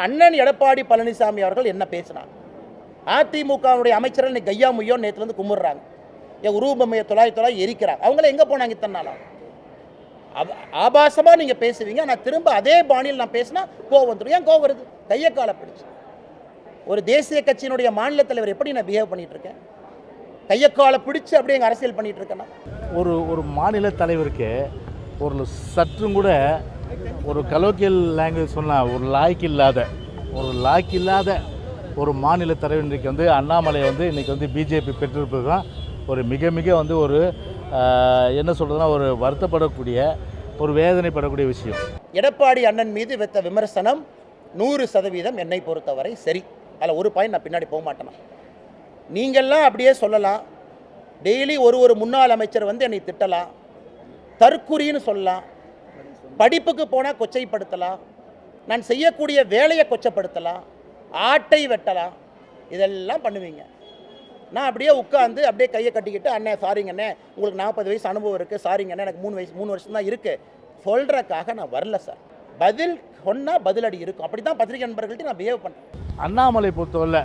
அண்ணன் எடப்பாடி பழனிசாமி அவர்கள் என்ன பேசினாங்க? அதிமுகவுடைய அமைச்சர்கள் இன்னைக்கு கையா முய்யோ நேற்றுலேருந்து கும்பிடுறாங்க. என் உருவமையை தொலாய் எரிக்கிறாங்க. அவங்கள எங்கே போனாங்க இத்தனை நாளா? ஆபாசமாக நீங்கள் பேசுவீங்க. நான் திரும்ப அதே பாணியில் நான் பேசினா கோவம் வந்துடும். ஏன் கோவம் வருது? கையை காலை பிடிச்சு ஒரு தேசிய கட்சியினுடைய மாநில தலைவர் எப்படி நான் பிஹேவ் பண்ணிட்டு இருக்கேன்? கையை காலை பிடிச்சு அப்படியே எங்கள் அரசியல் பண்ணிட்டு இருக்கேன்னா ஒரு மாநில தலைவருக்கு ஒரு சற்றும் கூட ஒரு கலோக்கியல் லாங்குவேஜ் சொன்னால் ஒரு லாய்க்கு இல்லாத ஒரு மாநில தலைவர் இன்றைக்கு வந்து அண்ணாமலை வந்து இன்றைக்கி வந்து பிஜேபி பெற்றிருப்பது தான் ஒரு மிக மிக வந்து ஒரு என்ன சொல்கிறதுனா ஒரு வருத்தப்படக்கூடிய ஒரு வேதனைப்படக்கூடிய விஷயம். எடப்பாடி அண்ணன் மீது வைத்த விமர்சனம் 100% என்னை பொறுத்தவரை சரி. அதில் ஒரு பாயிண்ட் நான் பின்னாடி போக மாட்டேனா. நீங்கள்லாம் அப்படியே சொல்லலாம். டெய்லி ஒரு முன்னாள் அமைச்சர் வந்து என்னை திட்டலாம், தற்குறின்னு சொல்லலாம், படிப்புக்கு போனால் கொச்சைப்படுத்தலாம், நான் செய்யக்கூடிய வேலையை கொச்சப்படுத்தலாம், ஆட்டை வெட்டலாம், இதெல்லாம் பண்ணுவீங்க. நான் அப்படியே உட்காந்து அப்படியே கையை கட்டிக்கிட்டு அண்ணே சாரிங்க அண்ணே, உங்களுக்கு 40 வயசு அனுபவம் இருக்குது, சாரிங்க அண்ணே எனக்கு 3 வருஷம் தான் இருக்குது சொல்கிறக்காக நான் வரல சார். பதில் சொன்னால் பதிலடி இருக்கும். அப்படி தான் பத்திரிகை நண்பர்கள்ட்ட நான் பிஹேவ் பண்ணேன். அண்ணாமலை பொறுத்தவரை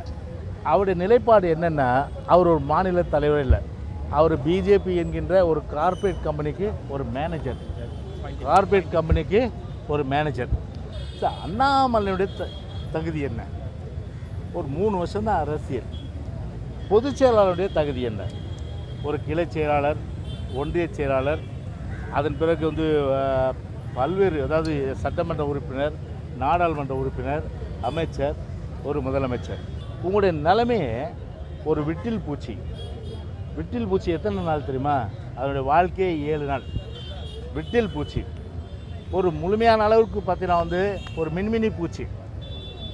அவருடைய நிலைப்பாடு என்னென்னா, அவர் ஒரு மாநில தலைவர் இல்லை, அவர் பிஜேபி என்கின்ற ஒரு கார்ப்பரேட் கம்பெனிக்கு ஒரு மேனேஜர். சார் அண்ணாமலையுடைய தகுதி என்ன? ஒரு 3 வருஷம் தான் அரசியல். பொதுச் செயலாளருடைய தகுதி என்ன? ஒரு கிளை செயலாளர், ஒன்றிய செயலாளர், அதன் பிறகு வந்து பல்வேறு, அதாவது சட்டமன்ற உறுப்பினர், நாடாளுமன்ற உறுப்பினர், அமைச்சர், ஒரு முதலமைச்சர். உங்களுடைய நிலைமையே ஒரு விட்டில் பூச்சி எத்தனை நாள் தெரியுமா? அதனுடைய வாழ்க்கையே 7 நாள். விட்டில் பூச்சி ஒரு முழுமையான அளவுக்கு பார்த்தீங்கன்னா வந்து ஒரு மின்மினி பூச்சி.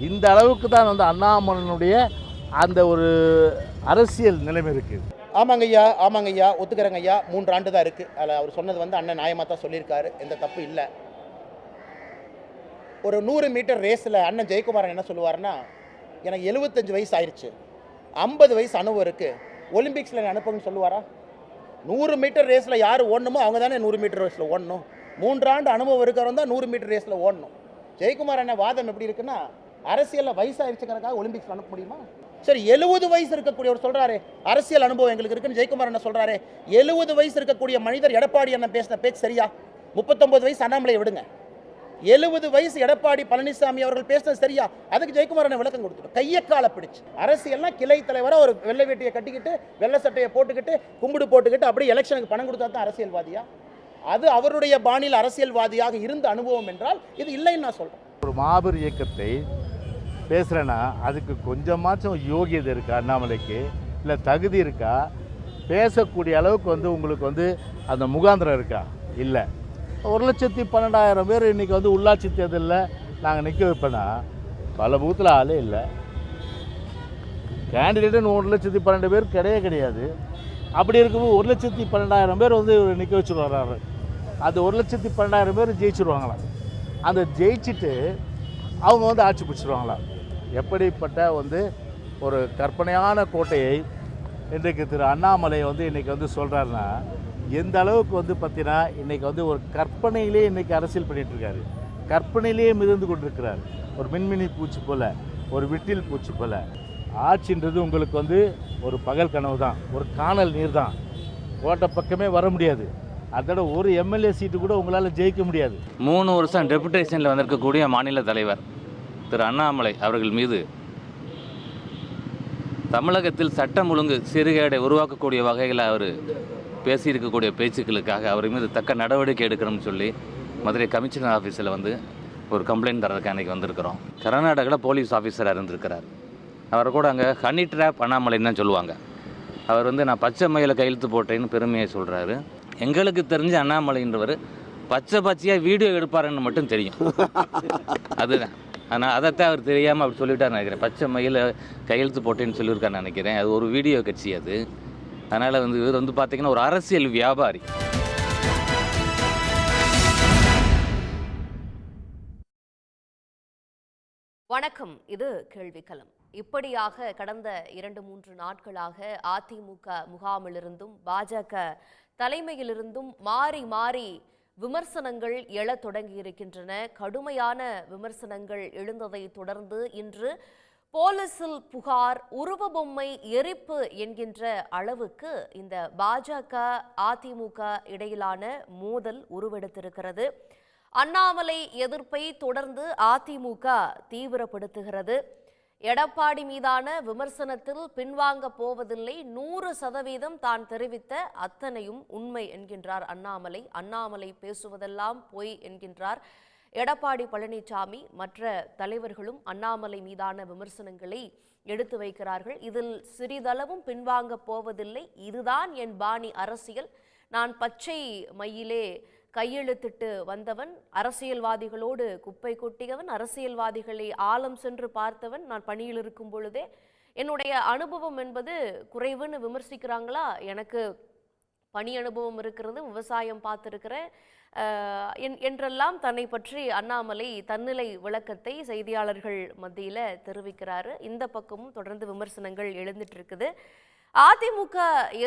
இந்த அளவுக்கு தான் வந்து அண்ணாமலையினுடைய அந்த ஒரு அரசியல் நிலைமை இருக்குது. ஆமாங்க ஐயா ஒத்துக்கிறேங்க ஐயா. 3 ஆண்டு தான் இருக்குது. அதில் அவர் சொன்னது வந்து அண்ணன் நியாயமாக தான் சொல்லியிருக்காரு, எந்த தப்பு இல்லை. ஒரு 100 மீட்டர் ரேஸில் அண்ணன் ஜெயக்குமாரன் என்ன சொல்லுவார்னா, எனக்கு 75 வயசு ஆயிடுச்சு, 50 வயசு அனுபவம் இருக்குது, ஒலிம்பிக்ஸில் அனுப்புங்கன்னு சொல்லுவாரா? 100 மீட்டர் ரேஸில் யார் ஓடணுமோ அவங்க தானே 100 மீட்டர் ரேஸில் ஓடணும். 3 ஆண்டு அனுபவம் இருக்கிறவங்க தான் 100 மீட்டர் ரேஸில் ஓடணும். ஜெயக்குமார் அண்ணன் வாதம் எப்படி இருக்குன்னா, அரசியலில் வயசாகிடுச்சுங்கிறதுக்காக ஒலிம்பிக்ஸில் அனுப்ப முடியுமா? சரி, 70 வயசு இருக்கக்கூடியவர் சொல்கிறாரு அரசியல் அனுபவம் எங்களுக்கு இருக்குன்னு ஜெயக்குமார் என்ன சொல்கிறாரு. 70 வயசு இருக்கக்கூடிய மனிதர் எடப்பாடி அண்ணன் பேசின பேச்சு சரியா? 39 வயசு அண்ணாமலையை விடுங்க, 70 வயசு எடப்பாடி பழனிசாமி அவர்கள் பேசினது சரியா? அதுக்கு ஜெயக்குமார் அண்ணன் விளக்கம் கொடுத்துட்டு கையை காலை பிடிச்சு அரசியல்னா கிளை தலைவராக ஒரு வெள்ளை வேட்டியை கட்டிக்கிட்டு வெள்ளை சட்டையை போட்டுக்கிட்டு கும்பிடு போட்டுக்கிட்டு அப்படியே எலெக்ஷனுக்கு பணம் கொடுத்தா தான் அரசியல்வாதியா? அது அவருடைய பாணியில் அரசியல்வாதியாக இருந்த அனுபவம் என்றால் இது இல்லைன்னு நான் சொல்கிறேன். ஒரு மாபெரும் இயக்கத்தை பேசுகிறேன்னா அதுக்கு கொஞ்சமாச்சும் யோகியதை இருக்கா அண்ணாமலைக்கு? இல்லை தகுதி இருக்கா? பேசக்கூடிய அளவுக்கு வந்து உங்களுக்கு வந்து அந்த முகாந்திரம் இருக்கா? இல்லை. 1,12,000 பேர் இன்றைக்கி வந்து உள்ளாட்சி தேர்தலில் நாங்கள் நிற்க வைப்பேன்னா பல பூத்தில் ஆளே இல்லை. கேண்டிடேட்டுன்னு 1,12,000 பேர் கிடையாது. அப்படி இருக்கும்போது 1,12,000 பேர் வந்து நிற்க வச்சுட்டு வர்றாரு. அந்த 1,12,000 பேர் ஜெயிச்சுருவாங்களாம். அந்த ஜெயிச்சுட்டு அவங்க வந்து ஆட்சி பிடிச்சிருவாங்களாம். எப்படிப்பட்ட வந்து ஒரு கற்பனையான கோட்டையை இன்றைக்கு திரு அண்ணாமலை வந்து இன்றைக்கி வந்து சொல்கிறாருன்னா, எந்த அளவுக்கு வந்து பார்த்தீங்கன்னா இன்றைக்கி வந்து ஒரு கற்பனையிலே இன்றைக்கி அரசியல் பண்ணிகிட்ருக்காரு. கற்பனையிலேயே மிதந்து கொண்டிருக்கிறார். ஒரு மின்மினி பூச்சி போல், ஒரு விட்டில் பூச்சி போல். ஆட்சின்றது உங்களுக்கு வந்து ஒரு பகல் கனவு தான், ஒரு காணல் நீர் தான். கோட்டை பக்கமே வர முடியாது. அதோட ஒரு எம்எல்ஏ சீட்டு கூட உங்களால் ஜெயிக்க முடியாது. 3 வருஷம் டெபுடேஷனில் வந்திருக்கக்கூடிய மாநில தலைவர் திரு அண்ணாமலை அவர்கள் மீது தமிழகத்தில் சட்டம் ஒழுங்கு சீர்கேடை உருவாக்கக்கூடிய வகையில் அவர் பேசியிருக்கக்கூடிய பேச்சுக்களுக்காக அவர் மீது தக்க நடவடிக்கை எடுக்கணும்னு சொல்லி மதுரை கமிஷனர் ஆஃபீஸில் வந்து ஒரு கம்ப்ளைண்ட் தரதுக்கு அன்றைக்கி வந்திருக்கிறோம். கர்நாடகாவில் போலீஸ் ஆஃபீஸராக இருந்திருக்கிறார். அவரை கூட அங்கே ஹனி ட்ராப் அண்ணாமலைன்னு தான் சொல்லுவாங்க. அவர் வந்து நான் பச்சை மயில கையெழுத்து போட்டேன்னு பெருமையை சொல்கிறாரு. எங்களுக்கு தெரிஞ்ச அண்ணாமலைன்றவர் பச்சையாக வீடியோ எடுப்பாருன்னு மட்டும் தெரியும். அதுதான். ஆனால் அதைத்தான் அவர் தெரியாமல் அப்படி சொல்லிவிட்டார் நினைக்கிறேன். பச்சை மயில கையெழுத்து போட்டேன்னு சொல்லியிருக்கான்னு நினைக்கிறேன். அது ஒரு வீடியோ கட்சி அது. அதனால் வந்து இவர் வந்து பார்த்திங்கன்னா ஒரு அரசியல் வியாபாரி. வணக்கம், இது கேள்விக்களம். இப்படியாக கடந்த 2-3 நாட்களாக அதிமுக முகாமிலிருந்தும் பாஜக தலைமையிலிருந்தும் மாறி மாறி விமர்சனங்கள் எழத் தொடங்கியிருக்கின்றன. கடுமையான விமர்சனங்கள் எழுந்ததை தொடர்ந்து இன்று போலீசில் புகார், உருவ பொம்மை எரிப்பு என்கின்ற அளவுக்கு இந்த பாஜக அதிமுக இடையிலான மோதல் உருவெடுத்திருக்கிறது. அண்ணாமலை எதிர்ப்பை தொடர்ந்து அதிமுக தீவிரப்படுத்துகிறது. எடப்பாடி மீதான விமர்சனத்தில் பின்வாங்க போவதில்லை, 100% தான் தெரிவித்த அத்தனையும் உண்மை என்கின்றார் அண்ணாமலை. அண்ணாமலை பேசுவதெல்லாம் பொய் என்கின்றார் எடப்பாடி பழனிசாமி. மற்ற தலைவர்களும் அண்ணாமலை மீதான விமர்சனங்களை எடுத்து வைக்கிறார்கள். இதில் சிறிதளவும் பின்வாங்க போவதில்லை, இதுதான் என் பாணி அரசியல், நான் பச்சை மையிலே கையெழுத்திட்டு வந்தவன், அரசியல்வாதிகளோடு குப்பை கொட்டியவன், அரசியல்வாதிகளை ஆழம் சென்று பார்த்தவன், நான் பணியில் இருக்கும் பொழுதே என்னுடைய அனுபவம் என்பது குறைவுன்னு விமர்சிக்கிறாங்களா? எனக்கு பணி அனுபவம் இருக்கிறது, விவசாயம் பார்த்துருக்கிறேன் என்றெல்லாம் தன்னை பற்றி அண்ணாமலை தன்னிலை விளக்கத்தை செய்தியாளர்கள் மத்தியில் தெரிவிக்கிறாரு. இந்த பக்கமும் தொடர்ந்து விமர்சனங்கள் எழுந்துட்டு இருக்குது. அதிமுக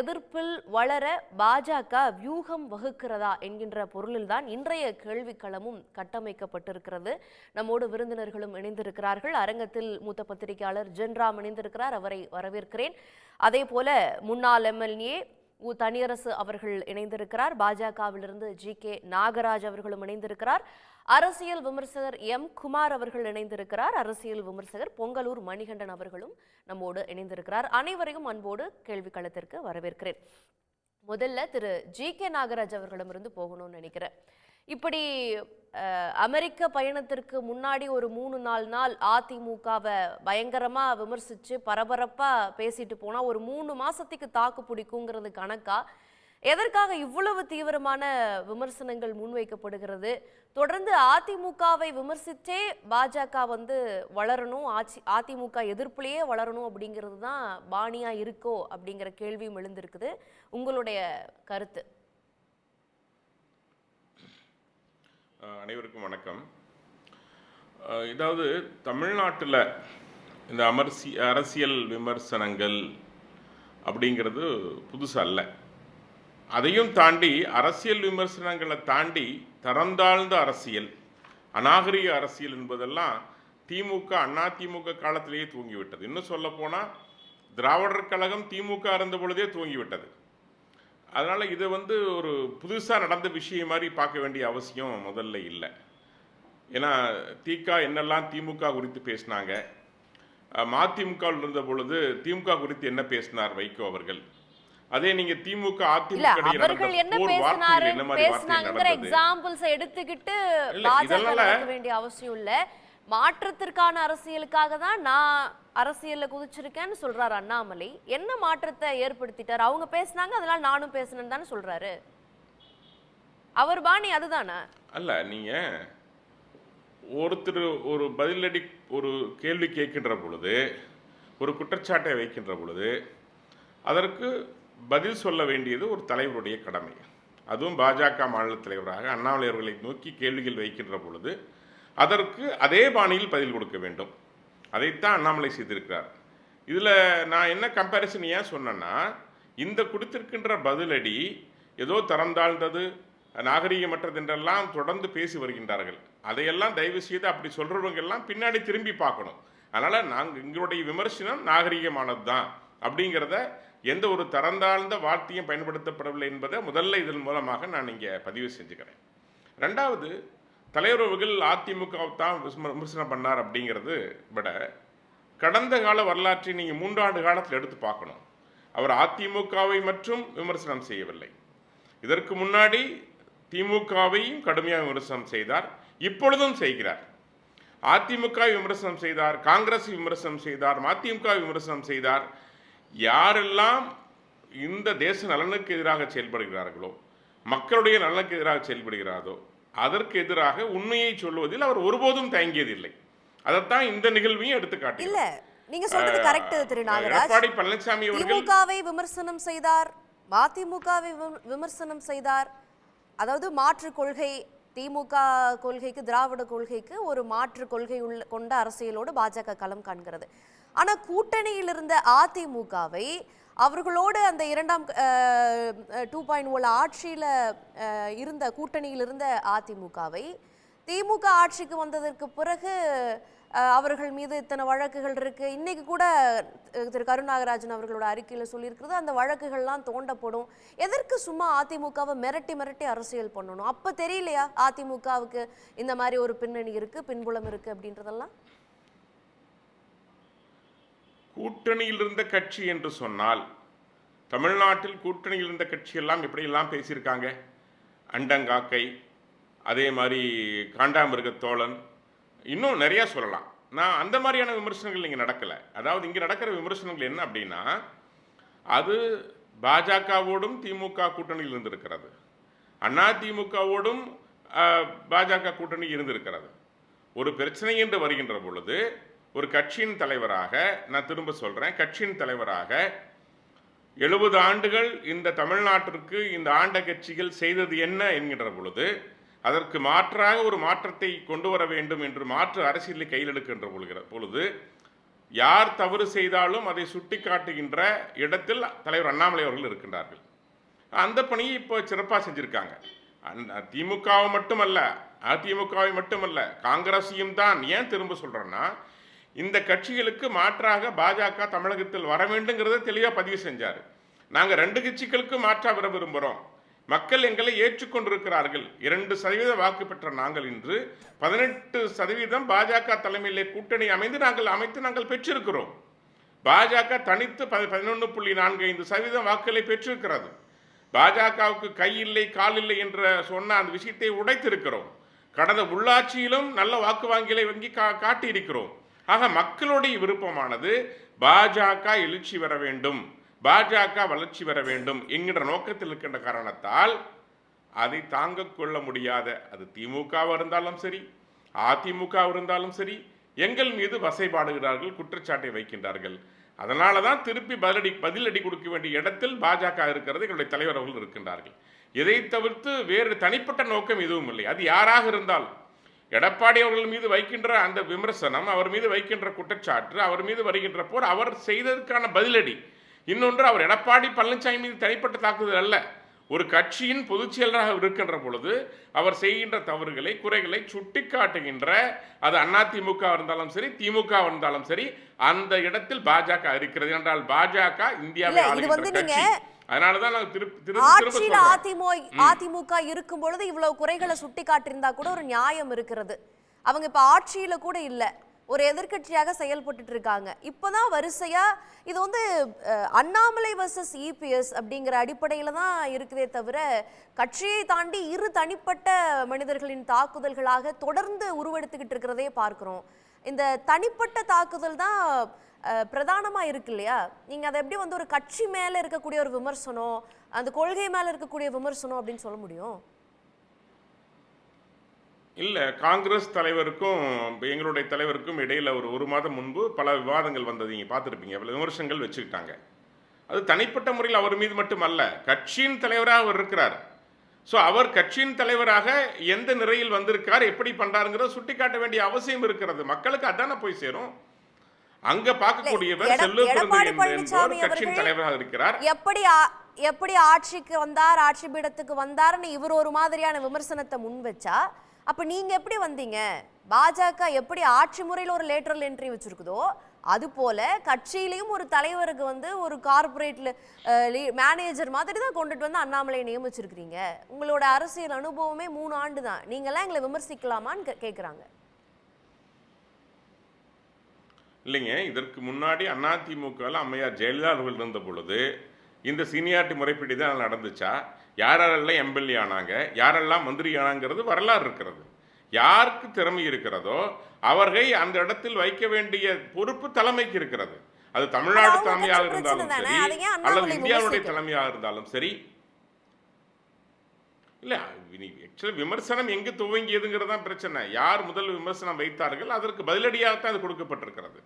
எதிர்ப்பில் வளர பாஜக வியூகம் வகுக்கிறதா என்கின்ற பொருளில்தான் இன்றைய கேள்விக்களமும் கட்டமைக்கப்பட்டிருக்கிறது. நம்மோடு விருந்தினர்களும் இணைந்திருக்கிறார்கள். அரங்கத்தில் மூத்த பத்திரிகையாளர் ஜென்ராம் இணைந்திருக்கிறார், அவரை வரவேற்கிறேன். அதே போல முன்னாள் எம்எல்ஏ தனியரசு அவர்கள் இணைந்திருக்கிறார். பாஜகவிலிருந்து ஜி.கே. நாகராஜ் அவர்களும் இணைந்திருக்கிறார். அரசியல் விமர்சகர் எம். குமார் அவர்கள் இணைந்திருக்கிறார். அரசியல் விமர்சகர் பொங்கலூர் மணிகண்டன் அவர்களும் நம்மோடு இணைந்திருக்கிறார். அனைவரையும் அன்போடு கேள்வி களத்திற்கு வரவேற்கிறேன். முதல்ல திரு ஜி.கே. நாகராஜ் அவர்களிடமிருந்து போகணும்னு நினைக்கிறேன். இப்படி அமெரிக்க பயணத்திற்கு முன்னாடி ஒரு 3-4 நாள் அதிமுகவை பயங்கரமா விமர்சிச்சு பரபரப்பா பேசிட்டு போனா ஒரு 3 மாசத்துக்கு தாக்கு பிடிக்குங்கிறது கணக்கா? எதற்காக இவ்வளவு தீவிரமான விமர்சனங்கள் முன்வைக்கப்படுகிறது? தொடர்ந்து அதிமுகவை விமர்சித்தே பாஜக வளரணும், அதிமுக எதிர்ப்புலேயே வளரணும் அப்படிங்கிறது தான் பாணியா இருக்கோ அப்படிங்கிற கேள்வியும் எழுந்திருக்குது. உங்களுடைய கருத்து? அனைவருக்கும் வணக்கம். இதாவது தமிழ்நாட்டில் இந்த அரசியல் விமர்சனங்கள் அப்படிங்கிறது புதுசு அல்ல. அதையும் தாண்டி அரசியல் விமர்சனங்களை தாண்டி தரந்தாழ்ந்த அரசியல், அநாகரிக அரசியல் என்பதெல்லாம் திமுக அதிமுக காலத்திலேயே தூங்கிவிட்டது. இன்னும் சொல்ல போனால் திராவிடர் கழகம் திமுக இருந்த பொழுதே தூங்கிவிட்டது. அதனால் இதை ஒரு புதுசாக நடந்த விஷயம் மாதிரி பார்க்க வேண்டிய அவசியம் முதல்ல இல்லை. ஏன்னா என்னெல்லாம் திமுக குறித்து பேசினாங்க, மதிமுகவில் இருந்த பொழுது திமுக குறித்து என்ன பேசினார் வைகோ அவர்கள், அதே நீங்க திமுக அதிமுக அவர்கள் என்ன பேசினாங்கங்கிற எக்ஸாம்பிள்ஸ் எடுத்துக்கிட்டு பாஜக வேண்டிய அவசியம் இல்ல. மாற்றத்திற்கான அரசியலுக்காக தான் நான் அரசியல்ல குதிச்சிருக்கேன்னு சொல்றாரு அண்ணாமலை. என்ன மாற்றத்தை ஏற்படுத்திட்டார்? அவங்க பேசினாங்க, அதனால நானும் பேசினேன்னு தானே சொல்றாரு. அவர் பாணி அதுதானே? அல்ல, நீங்க ஒருத்தர் ஒரு பதிலடி ஒரு கேள்வி கேட்கின்ற பொழுது, ஒரு குற்றச்சாட்டை வைக்கின்ற பொழுது அதற்கு பதில் சொல்ல வேண்டியது ஒரு தலைவருடைய கடமை. அதுவும் பாஜக மாநில தலைவராக அண்ணாமலை அவர்களை நோக்கி கேள்விகள் வைக்கின்ற பொழுது அதற்கு அதே பாணியில் பதில் கொடுக்க வேண்டும். அதைத்தான் அண்ணாமலை செய்திருக்கிறார். இதில் நான் என்ன கம்பேரிசன் ஏன் சொன்னேன்னா, இந்த கொடுத்திருக்கின்ற பதிலடி ஏதோ தரந்தாழ்ந்தது, நாகரீகமற்றது என்றெல்லாம் தொடர்ந்து பேசி வருகின்றார்கள். அதையெல்லாம் தயவு செய்து அப்படி சொல்கிறவங்கெல்லாம் பின்னாடி திரும்பி பார்க்கணும். அதனால் எங்களுடைய விமர்சனம் நாகரீகமானது தான் அப்படிங்கிறத, எந்த ஒரு தரந்தாழ்ந்த வார்த்தையும் பயன்படுத்தப்படவில்லை என்பதை முதல்ல இதன் மூலமாக நான் இங்கே பதிவு செஞ்சுக்கிறேன். ரெண்டாவது, தலைவர் அவர்கள் அதிமுக தான் விமர்சனம் பண்ணார் அப்படிங்கிறது விட கடந்த கால வரலாற்றை நீங்கள் 3 ஆண்டு காலத்தில் எடுத்து பார்க்கணும். அவர் அதிமுகவை மட்டும் விமர்சனம் செய்யவில்லை. இதற்கு முன்னாடி திமுகவையும் கடுமையாக விமர்சனம் செய்தார், இப்பொழுதும் செய்கிறார். அதிமுக விமர்சனம் செய்தார், காங்கிரஸ் விமர்சனம் செய்தார், மதிமுக விமர்சனம் செய்தார். யாரெல்லாம் இந்த தேச நலனுக்கு எதிராக செயல்படுகிறார்களோ, மக்களுடைய நலனுக்கு எதிராக செயல்படுகிறாரோ அதற்கு எதிராக உண்மையை சொல்லுவதில் அவர் ஒருபோதும் தயங்கியதில்லை. அதைத்தான் இந்த நிகழ்வையும் எடுத்துக்காட்டு. இல்ல, நீங்க சொல்றது கரெக்ட் திரு நாகராஜ். எடப்பாடி பழனிசாமி அவர்கள் திமுகவை விமர்சனம் செய்தார், மதிமுகவை விமர்சனம் செய்தார். அதாவது மாற்று கொள்கை, திமுக கொள்கைக்கு திராவிட கொள்கைக்கு ஒரு மாற்று கொள்கை கொண்ட அரசியலோடு பாஜக களம் காண்கிறது. ஆனா கூட்டணியில் இருந்த அதிமுகவை அவர்களோடு அந்த இரண்டாம் 2.0 ஆட்சியில் இருந்த கூட்டணியில் இருந்த அதிமுகவை திமுக ஆட்சிக்கு வந்ததற்கு பிறகு அவர்கள் மீது இத்தனை வழக்குகள் இருக்கு. இன்னைக்கு கூட திரு கருநாகராஜன் அவர்களோட அறிக்கையில் சொல்லியிருக்கிறது அந்த வழக்குகள்லாம் தோண்டப்படும். எதற்கு சும்மா அதிமுகவை மிரட்டி மிரட்டி அரசியல் பண்ணணும்? அப்ப தெரியலையா அதிமுகவுக்கு இந்த மாதிரி ஒரு பின்னணி இருக்கு, பின்புலம் இருக்கு அப்படின்றதெல்லாம்? கூட்டணியில் இருந்த கட்சி என்று சொன்னால் தமிழ்நாட்டில் கூட்டணியில் இருந்த கட்சியெல்லாம் எப்படியெல்லாம் பேசியிருக்காங்க. அண்டங்காக்கை, அதே மாதிரி காண்டாமிருகத்தோழன், இன்னும் நிறையா சொல்லலாம். நான் அந்த மாதிரியான விமர்சனங்கள் இங்கே நடக்கலை. அதாவது இங்கே நடக்கிற விமர்சனங்கள் என்ன அப்படின்னா, அது பாஜகவோடும் திமுக கூட்டணியில் இருந்திருக்கிறது, அதிமுகவோடும் பாஜக கூட்டணி இருந்திருக்கிறது. ஒரு பிரச்சனை என்று வருகின்ற பொழுது ஒரு கட்சியின் தலைவராக, நான் திரும்ப சொல்கிறேன், கட்சியின் தலைவராக 70 ஆண்டுகள் இந்த தமிழ்நாட்டிற்கு இந்த ஆண்ட கட்சிகள் செய்தது என்ன என்கின்ற பொழுது அதற்கு மாற்றாக ஒரு மாற்றத்தை கொண்டு வர வேண்டும் என்று மாற்று அரசியலை கையில் எடுக்கின்ற பொழுது யார் தவறு செய்தாலும் அதை சுட்டி காட்டுகின்ற இடத்தில் தலைவர் அண்ணாமலை அவர்கள் இருக்கின்றார்கள். அந்த பணியை இப்போ சிறப்பாக செஞ்சுருக்காங்க. திமுகவை மட்டுமல்ல, அதிமுகவை மட்டுமல்ல, காங்கிரஸையும் தான். ஏன் திரும்ப சொல்கிறேன்னா, இந்த கட்சிகளுக்கு மாற்றாக பாஜக தமிழகத்தில் வர வேண்டுங்கிறத தெளிவாக பதிவு செஞ்சார். நாங்கள் 2 கட்சிகளுக்கு மாற்றாக வர விரும்புகிறோம், மக்கள் எங்களை ஏற்றுக்கொண்டிருக்கிறார்கள். 2% வாக்கு பெற்ற நாங்கள் இன்று 18% பாஜக தலைமையிலே கூட்டணி அமைத்து நாங்கள் பெற்றிருக்கிறோம். பாஜக தனித்து 11.45% வாக்குகளை பெற்றிருக்கிறது. பாஜகவுக்கு கை இல்லை கால் இல்லை என்ற சொன்ன அந்த விஷயத்தை உடைத்திருக்கிறோம். கடந்த உள்ளாட்சியிலும் நல்ல வாக்கு வங்கிகளை காட்டியிருக்கிறோம். ஆக மக்களுடைய விருப்பமானது பாஜக எழுச்சி வர வேண்டும், பாஜக வளர்ச்சி வர வேண்டும் என்கின்ற நோக்கத்தில் இருக்கின்ற காரணத்தால் அதை தாங்க கொள்ள முடியாத, அது திமுகவாக இருந்தாலும் சரி அதிமுக இருந்தாலும் சரி, எங்கள் மீது வசைபாடுகிறார்கள், குற்றச்சாட்டை வைக்கின்றார்கள். அதனால தான் திருப்பி பதிலடி கொடுக்க வேண்டிய இடத்தில் பாஜக இருக்கிறது, எங்களுடைய தலைவர் அவர்கள் இருக்கின்றார்கள். இதை தவிர்த்து வேறு தனிப்பட்ட நோக்கம் எதுவும் இல்லை. அது யாராக இருந்தாலும் எடப்பாடி அவர்கள் மீது வைக்கின்ற அந்த விமர்சனம், அவர் மீது வைக்கின்ற குற்றச்சாட்டு, அவர் மீது வருகின்ற போர் அவர் செய்ததற்கான பதிலடி. இன்னொன்று, அவர் எடப்பாடி பழனிசாமி மீது தனிப்பட்ட தாக்குதல் அல்ல, ஒரு கட்சியின் பொதுச் செயலராக இருக்கின்ற பொழுது அவர் செய்கின்ற தவறுகளை குறைகளை சுட்டி காட்டுகின்ற, அது அதிமுக இருந்தாலும் சரி திமுக இருந்தாலும் சரி, அந்த இடத்தில் பாஜக இருக்கிறது. என்றால் பாஜக இந்தியாவை ஆளுகின்ற கட்சி. அதனாலதான் அதிமுக இருக்கும் பொழுது இவ்வளவு குறைகளை சுட்டி காட்டியிருந்தா கூட ஒரு நியாயம் இருக்கிறது. அவங்க இப்ப ஆட்சியில கூட இல்ல, ஒரு எதிர்கட்சியாக செயல்பட்டு இருக்காங்க. இப்பதான் வரிசையா இது வந்து அண்ணாமலை வர்சஸ் இபிஎஸ் அப்படிங்கிற அடிப்படையில தான் இருக்குதே தவிர, கட்சியை தாண்டி இரு தனிப்பட்ட மனிதர்களின் தாக்குதல்களாக தொடர்ந்து உருவெடுத்துக்கிட்டு இருக்கிறதே பார்க்கிறோம். இந்த தனிப்பட்ட தாக்குதல் தான் பிரதானமா இருக்கு இல்லையா? நீங்க அதை எப்படி வந்து ஒரு கட்சி மேல இருக்கக்கூடிய ஒரு விமர்சனம், அந்த கொள்கை மேல இருக்கக்கூடிய விமர்சனம் அப்படின்னு சொல்ல முடியும்? இல்லை, காங்கிரஸ் தலைவருக்கும் எங்களுடைய தலைவருக்கும் இடையில் ஒரு மாதம் முன்பு பல விவாதங்கள் வந்தது, நீங்கள் பார்த்துருப்பீங்க. அவ்வளோ விமர்சனங்கள் வச்சுக்கிட்டாங்க. அது தனிப்பட்ட முறையில் அவர் மீது மட்டும் அல்ல, கட்சியின் தலைவராக அவர் இருக்கிறார். ஸோ அவர் கட்சியின் தலைவராக எந்த நிலையில் வந்திருக்கார், எப்படி பண்ணுறாருங்கிறத சுட்டி காட்ட வேண்டிய அவசியம் இருக்கிறது. மக்களுக்கு அதான போய் சேரும். அங்க பார்க்கக்கூடியவர் கட்சியின் தலைவராக இருக்கிறார். எப்படி ஆட்சிக்கு வந்தார், ஆட்சி பீடத்துக்கு வந்தார்னு இவர் ஒரு மாதிரியான விமர்சனத்தை முன் வச்சா, அப்ப நீங்க எப்படி வந்தீங்க? பாஜக எப்படி ஆட்சி முறையில் ஒரு லேட்டரல் என்ட்ரி வச்சிருக்குதோ அது போல கட்சியிலையும் ஒரு தலைவருக்கு வந்து ஒரு கார்பரேட்ல மேனேஜர் மாதிரி தான் கொண்டுட்டு வந்து அண்ணாமலை நியமிச்சிருக்கிறீங்க. உங்களோட அரசியல் அனுபவமே 3 ஆண்டு தான், நீங்கெல்லாம் எங்களை விமர்சிக்கலாமான்னு கேட்குறாங்க. இல்லைங்க, இதற்கு முன்னாடி அதிமுகவில் அம்மையார் ஜெயலலிதா அவர்கள் இருந்த பொழுது இந்த சீனியாரிட்டி முறைப்படி தான் நடந்துச்சா? யாரெல்லாம் எம்எல்ஏ ஆனாங்க, யாரெல்லாம் மந்திரி ஆனாங்கிறது வரலாறு இருக்கிறது. யாருக்கு திறமை இருக்கிறதோ அவர்களை அந்த இடத்தில் வைக்க வேண்டிய பொறுப்பு தலைமைக்கு இருக்கிறது. அது தமிழ்நாடு தலைமையாக இருந்தாலும் சரி அல்லது இந்தியாவுடைய தலைமையாக இருந்தாலும் சரி. இல்லை, ஆக்சுவலி விமர்சனம் எங்கு துவங்கியதுங்கிறது தான் பிரச்சனை. யார் முதல் விமர்சனம் வைத்தார்கள் அதற்கு பதிலடியாகத்தான் அது கொடுக்கப்பட்டிருக்கிறது.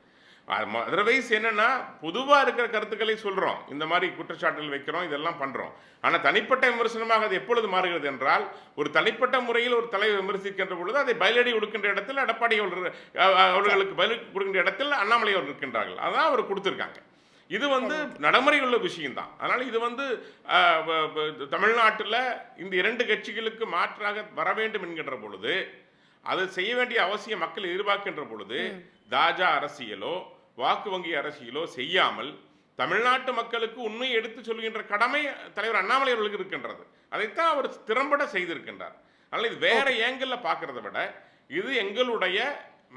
அதர்வைஸ் என்னன்னா, பொதுவாக இருக்கிற கருத்துக்களை சொல்கிறோம், இந்த மாதிரி குற்றச்சாட்டுகள் வைக்கிறோம், இதெல்லாம் பண்ணுறோம். ஆனால் தனிப்பட்ட விமர்சனமாக அது எப்பொழுது மாறுகிறது என்றால், ஒரு தனிப்பட்ட முறையில் ஒரு தலைவர் விமர்சிக்கின்ற பொழுது அதை பதிலடி கொடுக்கின்ற இடத்தில் எடப்பாடி அவர்களுக்கு பதில் கொடுக்கின்ற இடத்தில் அண்ணாமலை அவர்கள் இருக்கின்றார்கள். அதான் அவர் கொடுத்துருக்காங்க. இது வந்து நடைமுறையில் உள்ள விஷயம்தான். அதனால் இது வந்து தமிழ்நாட்டில் இந்த 2 கட்சிகளுக்கு மாற்றாக வர வேண்டும் என்கின்ற பொழுது, அது செய்ய வேண்டிய அவசியம் மக்கள் எதிர்பார்க்கின்ற பொழுது, தாஜா அரசியலோ வாக்கு வங்கி அரசியலோ செய்யாமல் தமிழ்நாட்டு மக்களுக்கு உண்மையை எடுத்து சொல்கின்ற கடமை தலைவர் அண்ணாமலை அவர்களுக்கு இருக்கின்றது. அதைத்தான் அவர் திறம்பட செய்திருக்கின்றார். அதனால் இது வேற ஏங்கிள் பார்க்கறத விட, இது எங்களுடைய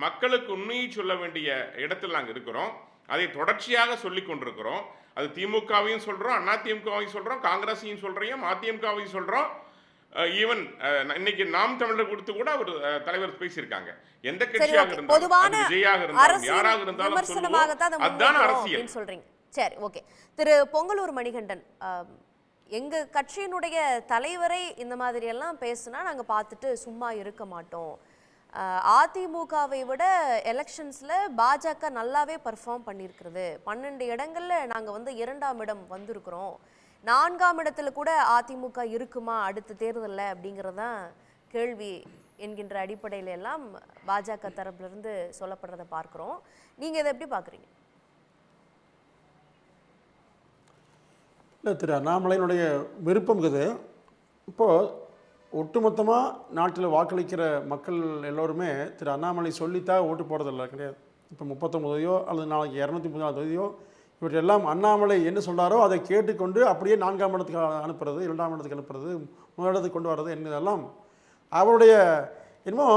மக்களுக்கு உண்மையை சொல்ல வேண்டிய இடத்தில் நாங்கள் இருக்கிறோம். அதை தொடர்ச்சியாக சொல்லிக் கொண்டிருக்கிறோம். அது திமுகவையும் சொல்றோம், அதிமுகவையும் சொல்றோம், காங்கிரஸையும் சொல்றோம், அதிமுகவையும் சொல்றோம். ஈவன் இன்னைக்கு நாம் தமிழர் கொடுத்து கூட அவர் தலைவர் பேசியிருக்காங்க. எந்த கட்சியாக இருந்தாலும், விஜயாக இருந்தாலும், யாராக இருந்தாலும் அதுதான் அரசியல் சொல்றீங்க. சரி, ஓகே. திரு பொங்கலூர் மணிகண்டன், எங்க கட்சியினுடைய தலைவரை இந்த மாதிரி எல்லாம் பேசினா நாங்க பார்த்துட்டு சும்மா இருக்க மாட்டோம். அதிமுகவை விட எலெக்ஷன்ஸ்ல பாஜக நல்லாவே பர்ஃபார்ம் பண்ணியிருக்கிறது. 12 இடங்கள்ல நாங்க வந்து 2ஆம் இடம் வந்திருக்கிறோம். 4ஆம் இடத்துல கூட அதிமுக இருக்குமா அடுத்த தேர்தலில் அப்படிங்கிறதான் கேள்வி என்கின்ற அடிப்படையில எல்லாம் பாஜக தரப்புல இருந்து சொல்லப்படுறத பார்க்கிறோம். நீங்க இதை எப்படி பார்க்குறீங்க? இல்லை, திரு அண்ணாமலையினுடைய விருப்பம் இது. இப்போது ஒட்டுமொத்தமாக நாட்டில் வாக்களிக்கிற மக்கள் எல்லோருமே திரு அண்ணாமலை சொல்லித்தான் ஓட்டு போடுறதில்ல கிடையாது. இப்போ 39 அல்லது நாளைக்கு 234 தொகுதியோ இவற்றெல்லாம் அண்ணாமலை என்ன சொல்கிறாரோ அதை கேட்டுக்கொண்டு அப்படியே 4ஆம் இடத்துக்கு அனுப்புறது, 2ஆம் இடத்துக்கு அனுப்புறது, 1 இடத்துக்கு கொண்டு வர்றது என்பதெல்லாம் அவருடைய என்னமோ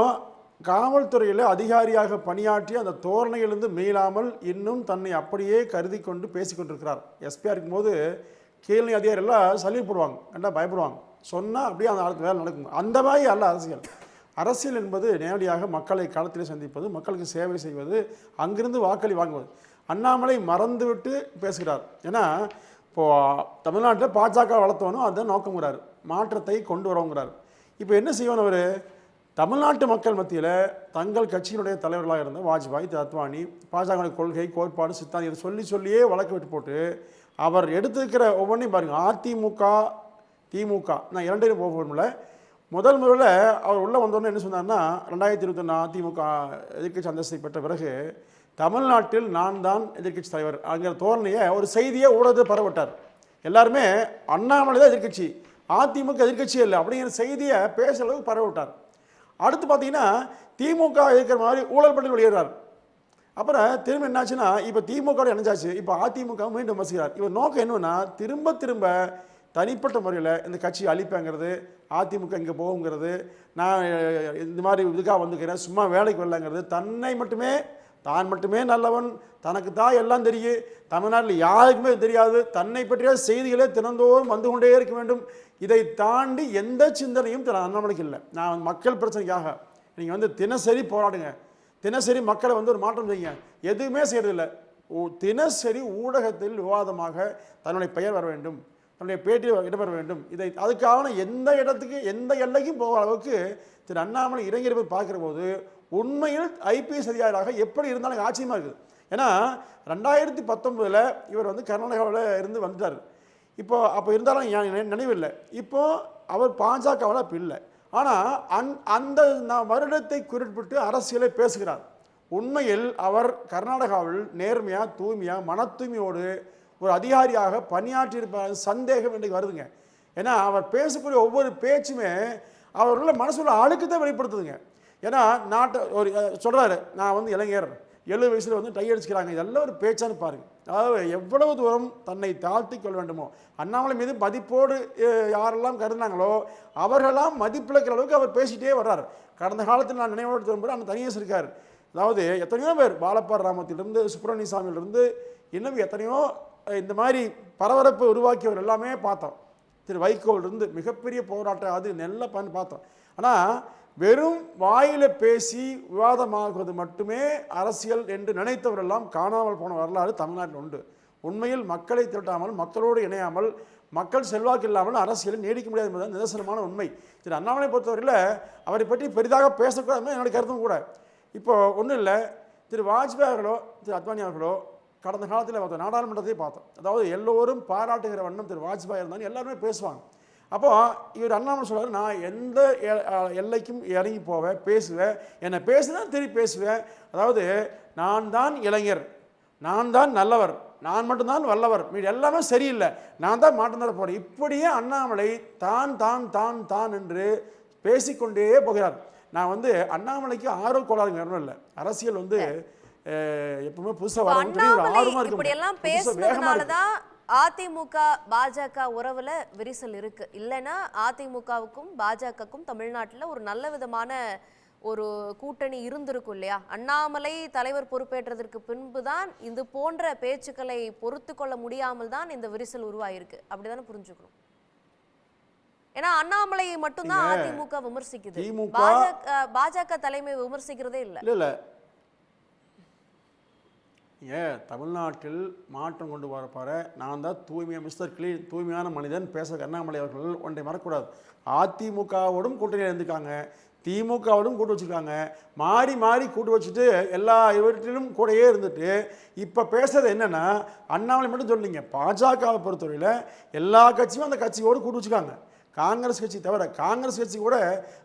காவல்துறையில் அதிகாரியாக பணியாற்றி அந்த தோரணையிலிருந்து மீளாமல் இன்னும் தன்னை அப்படியே கருதி கொண்டு பேசி கொண்டிருக்கிறார். எஸ்பியாக இருக்கும்போது கீழே அதிகாரி எல்லாம் சளி போடுவாங்க, கண்டா பயப்படுவாங்க, சொன்னால் அப்படியே அந்த அடுத்த வேலை நடக்கும். அந்த மாதிரி அல்ல அரசியல். அரசியல் என்பது நேரடியாக மக்களை களத்தில் சந்திப்பது, மக்களுக்கு சேவை செய்வது, அங்கிருந்து வாக்களி வாங்குவது. அண்ணாமலை மறந்துவிட்டு பேசுகிறார். ஏன்னா இப்போது தமிழ்நாட்டில் பாஜக வளர்த்தவனும் அதுதான் நோக்கங்கிறார், மாற்றத்தை கொண்டு வரவங்கிறார். இப்போ என்ன செய்யணும் அவர்? தமிழ்நாட்டு மக்கள் மத்தியில் தங்கள் கட்சியினுடைய தலைவர்களாக இருந்த வாஜ்பாய், அத்வானி, பாஜக கொள்கை, கோட்பாடு, சித்தாந்தம் இதை சொல்லியே வழக்கு விட்டு போட்டு அவர் எடுத்துக்கிற ஒவ்வொன்றையும் பாருங்கள். அதிமுக, திமுக, நான் 2 போகணும்ல. முதல் முறையில் அவர் உள்ளே வந்தோடனே என்ன சொன்னார்னா, 2021 அதிமுக எதிர்க்கட்சி அந்தஸ்தை பெற்ற பிறகு தமிழ்நாட்டில் நான் தான் எதிர்க்கட்சி தலைவர் அப்படிங்கிற தோரணையை ஒரு செய்தியை ஊடகத்தை பரவிட்டார். எல்லாருமே அண்ணாமலை தான் எதிர்க்கட்சி, அதிமுக எதிர்க்கட்சியே இல்லை அப்படிங்கிற செய்தியை பேசுகிற அளவுக்கு பரவிட்டார். அடுத்து பார்த்தீங்கன்னா திமுக இருக்கிற மாதிரி ஊழல் பட்டியல் வெளியிடுறார். அப்புறம் திரும்ப என்னாச்சுன்னா இப்போ திமுக இணைஞ்சாச்சு, இப்போ அதிமுக மீண்டும் விமர்சிக்கிறார். இவர் நோக்கம் என்னன்னா திரும்ப திரும்ப தனிப்பட்ட முறையில் இந்த கட்சி அழிப்பேங்கிறது, அதிமுக இங்கே போகுங்கிறது, நான் இந்த மாதிரி இதுக்காக வந்துக்கிறேன், சும்மா வேலைக்கு வரலங்கிறது, தான் மட்டுமே நல்லவன், தனக்கு தான் எல்லாம் தெரியும், தமிழ்நாட்டில் யாருக்குமே தெரியாது, தன்னை பற்றிய செய்திகளே தினந்தோறும் வந்து கொண்டே இருக்க வேண்டும். இதை தாண்டி எந்த சிந்தனையும் அண்ணாமலைக்கு இல்லை. நான் மக்கள் பிரச்சனைக்காக நீங்கள் வந்து தினசரி போராடுங்க, தினசரி மக்களை வந்து ஒரு மாற்றம் செய்யுங்க, எதுவுமே செய்யறதில்லை. தினசரி ஊடகத்தில் விவாதமாக தன்னுடைய பெயர் வர வேண்டும், தன்னுடைய பேட்டியில் இடம்பெற வேண்டும். இதை அதுக்காக எந்த இடத்துக்கு எந்த எல்லைக்கும் போகிற அளவுக்கு திரு அண்ணாமலை இறங்கியிருப்பதை பார்க்குற போது உண்மையில் ஐபிஎஸ் அதிகாரியாக எப்படி இருந்தாலும் ஆச்சரியமாக இருக்குது. ஏன்னா 2019 இவர் வந்து கர்நாடகாவில் இருந்து வந்துட்டார். அப்போ இருந்தாலும் நினைவில்லை. இப்போது அவர் பாஜகவில் இப்போ இல்லை. ஆனால் அந்த வருடத்தை குறிப்பிட்டு அரசியலை பேசுகிறார். உண்மையில் அவர் கர்நாடகாவில் நேர்மையாக, தூய்மையாக, மன தூய்மையோடு ஒரு அதிகாரியாக பணியாற்றியிருப்பார் சந்தேகம் இன்றைக்கு வருதுங்க. ஏன்னா அவர் பேசக்கூடிய ஒவ்வொரு பேச்சுமே அவர்கள மனசுல அழுக்கத்தை வெளிப்படுத்துதுங்க. ஏன்னா நாட்டை ஒரு சொல்கிறாரு, நான் வந்து இளைஞர் 70 வயசில் வந்து டை அடிச்சுக்கிறாங்க, இதெல்லாம் ஒரு பேச்சான்னு பாருங்கள். அதாவது எவ்வளவு தூரம் தன்னை தாழ்த்தி கொள்ள வேண்டுமோ, அண்ணாமலை மீது மதிப்போடு யாரெல்லாம் கருதினாங்களோ அவர்களெல்லாம் மதிப்பிழக்கிற அளவுக்கு அவர் பேசிகிட்டே வர்றார். கடந்த காலத்தில் நான் நினைவோடு திரும்ப அந்த தனியாக இருக்கார். அதாவது எத்தனையோ பேர் பாலப்பார் ராமத்திலிருந்து சுப்பிரமணிய சாமியிலிருந்து இன்னும் எத்தனையோ இந்த மாதிரி பரபரப்பு உருவாக்கியவர் எல்லாமே பார்த்தோம். திரு வைகோவிலிருந்து மிகப்பெரிய போராட்டம் அது நல்லா பண்ணி பார்த்தோம். ஆனால் வெறும் வாயில பேசி விவாதமாகுவது மட்டுமே அரசியல் என்று நினைத்தவரெல்லாம் காணாமல் போன வரலாறு தமிழ்நாட்டில் உண்டு. உண்மையில் மக்களை திரட்டாமல், மக்களோடு இணையாமல், மக்கள் செல்வாக்கு இல்லாமல் அரசியலில் நீடிக்க முடியாது என்பது நிதர்சனமான உண்மை. திரு அண்ணாமலை பொறுத்தவரையில் அவரை பற்றி பெரிதாக பேசக்கூடாது என்னுடைய கருத்தும் கூட. இப்போ ஒன்றும் இல்லை, திரு வாஜ்பாய் அவர்களோ திரு அத்வானி அவர்களோ கடந்த காலத்தில் பார்த்தோம், நாடாளுமன்றத்தை பார்த்தோம். அதாவது எல்லோரும் பாராட்டுகிற வண்ணம் திரு வாஜ்பாய் இருந்தாலும் எல்லாருமே பேசுவாங்க. அப்போ இவர் அண்ணாமலை சொல்கிறார், நான் எந்த எல்லைக்கும் இறங்கி போவேன், பேசுவேன், என்னை பேசுனா திருப்பி பேசுவேன். அதாவது நான் தான் இளைஞர், நான் தான் நல்லவர், நான் மட்டும்தான் வல்லவர், மீது எல்லாமே சரியில்லை, நான் தான் மாற்றம் தர போகிறேன். இப்படியே அண்ணாமலை தான் தான் தான் தான் என்று பேசிக்கொண்டே போகிறார். நான் வந்து அண்ணாமலைக்கு ஆர்வ கோளாறுங்க இல்லை, அரசியல் வந்து எப்பவுமே புதுசாக அண்ணாமலை இப்படி எல்லாம் பேசுனதுனாலதான் அதிமுக பாஜக உறவுல விரிசல் இருக்கு. இல்லைன்னா அதிமுகவுக்கும் பாஜகவுக்கும் தமிழ்நாட்டுல ஒரு நல்ல விதமான ஒரு கூட்டணி இருந்திருக்கும் இல்லையா? அண்ணாமலை தலைவர் பொறுப்பேற்றதற்கு பின்புதான் இது போன்ற பேச்சுக்களை பொறுத்து கொள்ள முடியாமல் தான் இந்த விரிசல் உருவாயிருக்கு. அப்படிதானே புரிஞ்சுக்கணும். ஏன்னா அண்ணாமலையை மட்டும்தான் அதிமுக விமர்சிக்குது, பாஜக தலைமை விமர்சிக்கிறதே இல்லை. இல்ல ஏன் தமிழ்நாட்டில் மாற்றம் கொண்டு வரப்பாரு, நான் தான் மிஸ்டர் கிளீன் தூய்மையான மனிதன் பேச அண்ணாமலை அவர்கள் ஒன்றை மறக்கக்கூடாது. அதிமுகவோடும் கூட்டணி இருந்துக்காங்க, திமுகவோடும் கூட்டு வச்சுருக்காங்க, மாறி மாறி கூட்டு வச்சுட்டு எல்லா இவற்றிலும் கூடையே இருந்துட்டு இப்போ பேசுறது என்னன்னா, அண்ணாமலை மட்டும் சொல்லிங்க, பாஜகவை பொறுத்தவரையில் எல்லா கட்சியும் அந்த கட்சியோடு கூட்டு வச்சுக்காங்க. காங்கிரஸ் கட்சி தவிர காங்கிரஸ் கட்சி கூட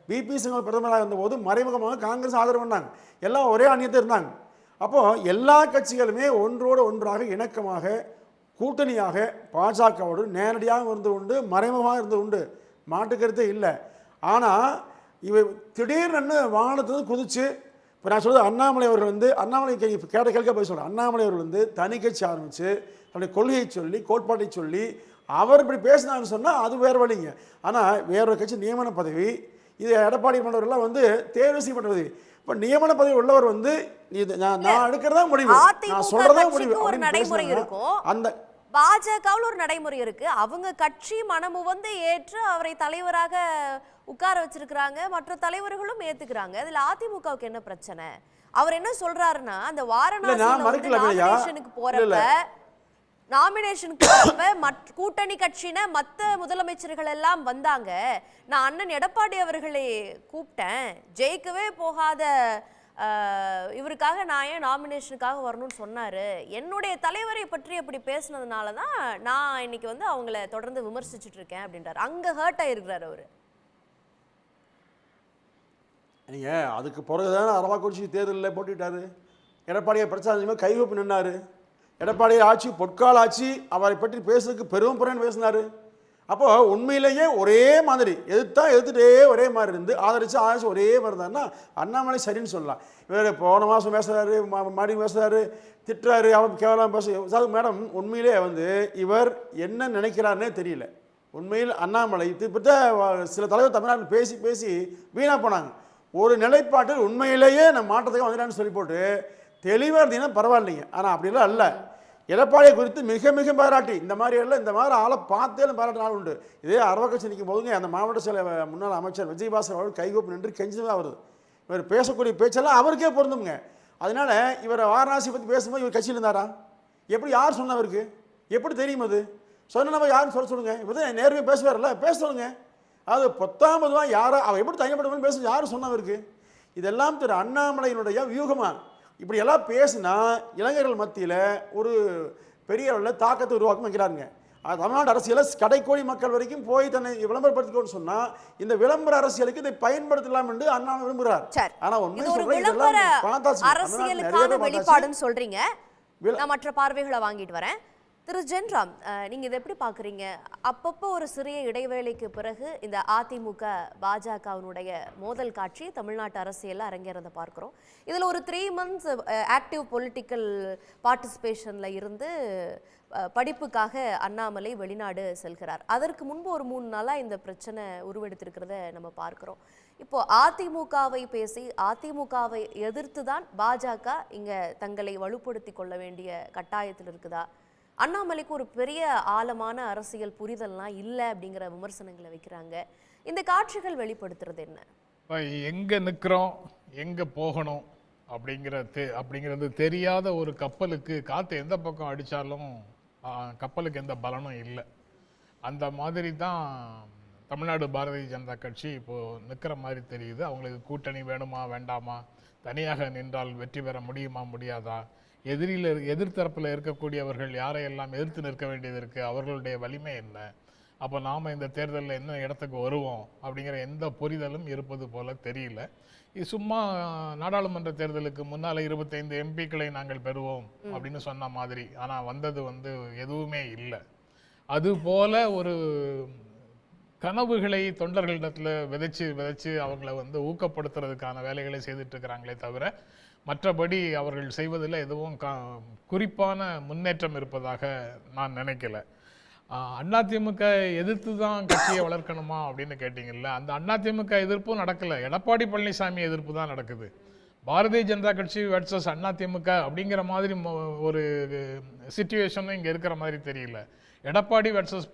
பிபி சிங் பிரதமராக இருந்தபோது மறைமுகமாக காங்கிரஸ் ஆதரவு பண்ணாங்க, எல்லாம் ஒரே அந்நியத்தில் இருந்தாங்க. அப்போது எல்லா கட்சிகளுமே ஒன்றோடு ஒன்றாக இணக்கமாக கூட்டணியாக பாஜகவோடு நேரடியாக இருந்து உண்டு, மறைமுகமாக இருந்து உண்டு, மாட்டுக்கருத்தே இல்லை. ஆனால் இவை திடீர்னு வானத்துலேருந்து குதிச்சு இப்போ நான் சொல்கிறது அண்ணாமலை அவர்கள் வந்து அண்ணாமலை கேட்ட கேட்க போய் சொல்கிறேன், அண்ணாமலை அவர்கள் வந்து தனி கட்சி ஆரம்பித்து அப்படி கொள்கையை சொல்லி கோட்பாட்டை சொல்லி அவர் இப்படி பேசினான்னு சொன்னால் அது வேறு வழிங்க. ஆனால் வேறொரு கட்சி நியமன பதவி, இது எடப்பாடி மன்னவர்கள்லாம் வந்து தேர்வு செய்யப்பட்ட பதவி. இப்போ நியமன பதவி உள்ளவர் வந்து இது நான் எடுக்கிறதா முடிவு, நான் சொல்றதா முடிவு நடைமுறை இருக்கும். அந்த பாஜகவில் ஒரு நடைமுறை இருக்கு, அவங்க கட்சி மனமு வந்து ஏற்று அவரை தலைவராக உட்கார வச்சிருக்கிறாங்க, மற்ற தலைவர்களும் ஏத்துக்கிறாங்க. அதுல அதிமுகவுக்கு என்ன பிரச்சனை? அவர் என்ன சொல்றாருன்னா, அந்த வாரணாசிக்கு போறப்ப நாமினேஷனுக்கு கூட்டணி கட்சின மற்ற முதலமைச்சர்கள் எல்லாம் வந்தாங்க, நான் அண்ணன் எடப்பாடி அவர்களை கூப்பிட்டேன், ஜெயிக்கவே போகாத இவருக்காக நான் ஏன் நாமினேஷனுக்காக வரணும்னு சொன்னாரு, என்னுடைய தலைவரை பற்றி அப்படி பேசினதுனால தான் நான் இன்னைக்கு வந்து அவங்கள தொடர்ந்து விமர்சிச்சுட்டு இருக்கேன் அப்படின்றாரு. அங்க ஹர்ட் ஆயிருக்கிறாரு அவரு. நீங்க அதுக்கு பிறகுதானே அரவாக்குறிச்சி தேர்தலில் போட்டுட்டாரு, எடப்பாடியை பிரச்சாரம் கைகூப்பி நின்னாரு, எடப்பாடி ஆட்சி பொற்கால ஆட்சி, அவரை பற்றி பேசுறதுக்கு பெரும் புறன்னு பேசினாரு. அப்போ உண்மையிலேயே ஒரே மாதிரி எதிர்த்துட்டே ஒரே மாதிரி இருந்து ஆதரிச்சு ஒரே மாதிரி தான்னா அண்ணாமலை சரின்னு சொல்லலாம். இவர் போன மாதம் பேசுகிறாரு, மறுபடியும் பேசுகிறாரு, திட்டுறாரு, அவன் கேவலம் பேச மேடம் உண்மையிலே வந்து இவர் என்ன நினைக்கிறாருன்னே தெரியல. உண்மையில் அண்ணாமலை இப்படித்த சில தலைவர் தமிழ்நாட்டில் பேசி பேசி வீணாக போனாங்க. ஒரு நிலைப்பாட்டில் உண்மையிலேயே நம்ம மாற்றத்துக்கு வந்துட்டான்னு சொல்லி போட்டு தெளிவாக இருந்தீங்கன்னா பரவாயில்லைங்க. ஆனால் அப்படிலாம் இல்லை. எடப்பாடியை குறித்து மிக மிக பாராட்டி இந்த மாதிரி எல்லாம் இந்த மாதிரி ஆளை பார்த்தே பாராட்டு நாள் உண்டு. இதே அரவக்கட்சி நிற்கும் போதுங்க அந்த மாவட்ட செயல முன்னாள் அமைச்சர் விஜயபாஸ்கர் அவர்கள் கைகூப்பி நின்று கெஞ்சுதான் வருது. இவர் பேசக்கூடிய பேச்செல்லாம் அவருக்கே பொருந்துங்க. அதனால இவர் வாரணாசி பற்றி பேசும்போது இவர் கட்சியில் இருந்தாரா? எப்படி யார் சொன்னவருக்கு எப்படி தெரியும்? அது சொன்னவங்க யாருன்னு சொல்லுங்க. இவர் தான் நேர்மையாக பேசுவார்ல, பேச சொல்லுங்க. அது 10ஆம் யாரோ அவர் எப்படி தனிப்பட்ட பேச யாரும் சொன்னவருக்கு? இதெல்லாம் திரு அண்ணாமலையினுடைய வியூகமாக இப்படி எல்லாம் பேசினா இளைஞர்கள் மத்தியில் ஒரு பெரிய அளவில் தாக்கத்தை உருவாக்கம் வைக்கிறாருங்க. தமிழ்நாடு அரசியலில் கடைக்கோடி மக்கள் வரைக்கும் போய் தன்னை விளம்பரப்படுத்திக்கோன்னு சொன்னால் இந்த விளம்பர அரசியலுக்கு இதை பயன்படுத்தலாம் என்று அண்ணா விரும்புகிறார். ஆனால் உண்மை அரசியலுக்கான வெளிப்பாடுன்னு சொல்றீங்க. நான் மற்ற பார்வைகளை வாங்கிட்டு வரேன். திரு ஜென்ராம், நீங்க இதை எப்படி பாக்குறீங்க? அப்பப்போ ஒரு சிறிய இடைவேளைக்கு பிறகு இந்த அதிமுக பாஜகவினுடைய மோதல் காட்சி தமிழ்நாட்டு அரசியலில் அரங்கேறதை பார்க்கிறோம். இதுல ஒரு 3 months ஆக்டிவ் பொலிட்டிக்கல் பார்ட்டிசிபேஷன்ல இருந்து படிப்புக்காக அண்ணாமலை வெளிநாடு செல்கிறார். அதற்கு முன்பு ஒரு 3 நாளாக இந்த பிரச்சனை உருவெடுத்திருக்கிறத நம்ம பார்க்கிறோம். இப்போ அதிமுகவை பேசி அதிமுகவை எதிர்த்து தான் பாஜக இங்க தங்களை வலுப்படுத்தி கொள்ள வேண்டிய கட்டாயத்தில் இருக்குதா? அண்ணாமலைக்கு ஒரு பெரிய ஆழமான அரசியல் புரிதல்லாம் இல்லை அப்படிங்கிற விமர்சனங்களை வைக்கிறாங்க. இந்த காட்சிகள் வெளிப்படுத்துறது என்ன? எங்கே நிற்கிறோம், எங்கே போகணும் அப்படிங்கிறது தெரியாத ஒரு கப்பலுக்கு காற்று எந்த பக்கம் அடித்தாலும் கப்பலுக்கு எந்த பலனும் இல்லை. அந்த மாதிரி தான் தமிழ்நாடு பாரதிய ஜனதா கட்சி இப்போது நிற்கிற மாதிரி தெரியுது. அவங்களுக்கு கூட்டணி வேணுமா வேண்டாமா, தனியாக நின்றால் வெற்றி பெற முடியுமா முடியாதா, எதிர்த்தரப்பில் இருக்கக்கூடியவர்கள் யாரையெல்லாம் எதிர்த்து நிற்க வேண்டியது இருக்குது, அவர்களுடைய வலிமை என்ன, அப்போ நாம் இந்த தேர்தலில் என்ன இடத்துக்கு வருவோம் அப்படிங்கிற எந்த புரிதலும் இருப்பது போல தெரியல. இது சும்மா நாடாளுமன்ற தேர்தலுக்கு முன்னால் 25 எம்பிக்களை நாங்கள் பெறுவோம் அப்படின்னு சொன்ன மாதிரி, ஆனால் வந்தது எதுவுமே இல்லை. அதுபோல ஒரு கனவுகளை தொண்டர்களிடத்தில் விதைச்சு அவங்கள ஊக்கப்படுத்துறதுக்கான வேலைகளை செய்துட்டு இருக்கிறாங்களே தவிர மற்றபடி அவர்கள் செய்வதில் எதுவும் குறிப்பான முன்னேற்றம் இருப்பதாக நான் நினைக்கல. அதிமுக எதிர்த்து தான் கட்சியை வளர்க்கணுமா அப்படின்னு கேட்டிங்கல்ல, அந்த அதிமுக எதிர்ப்பும் நடக்கலை, எடப்பாடி பழனிசாமி எதிர்ப்பு தான் நடக்குது. பாரதிய ஜனதா கட்சி வெர்சஸ் அதிமுக அப்படிங்கிற மாதிரி ஒரு சிச்சுவேஷனும் இங்கே இருக்கிற மாதிரி தெரியல. எடப்பாடி வெர்சஸ்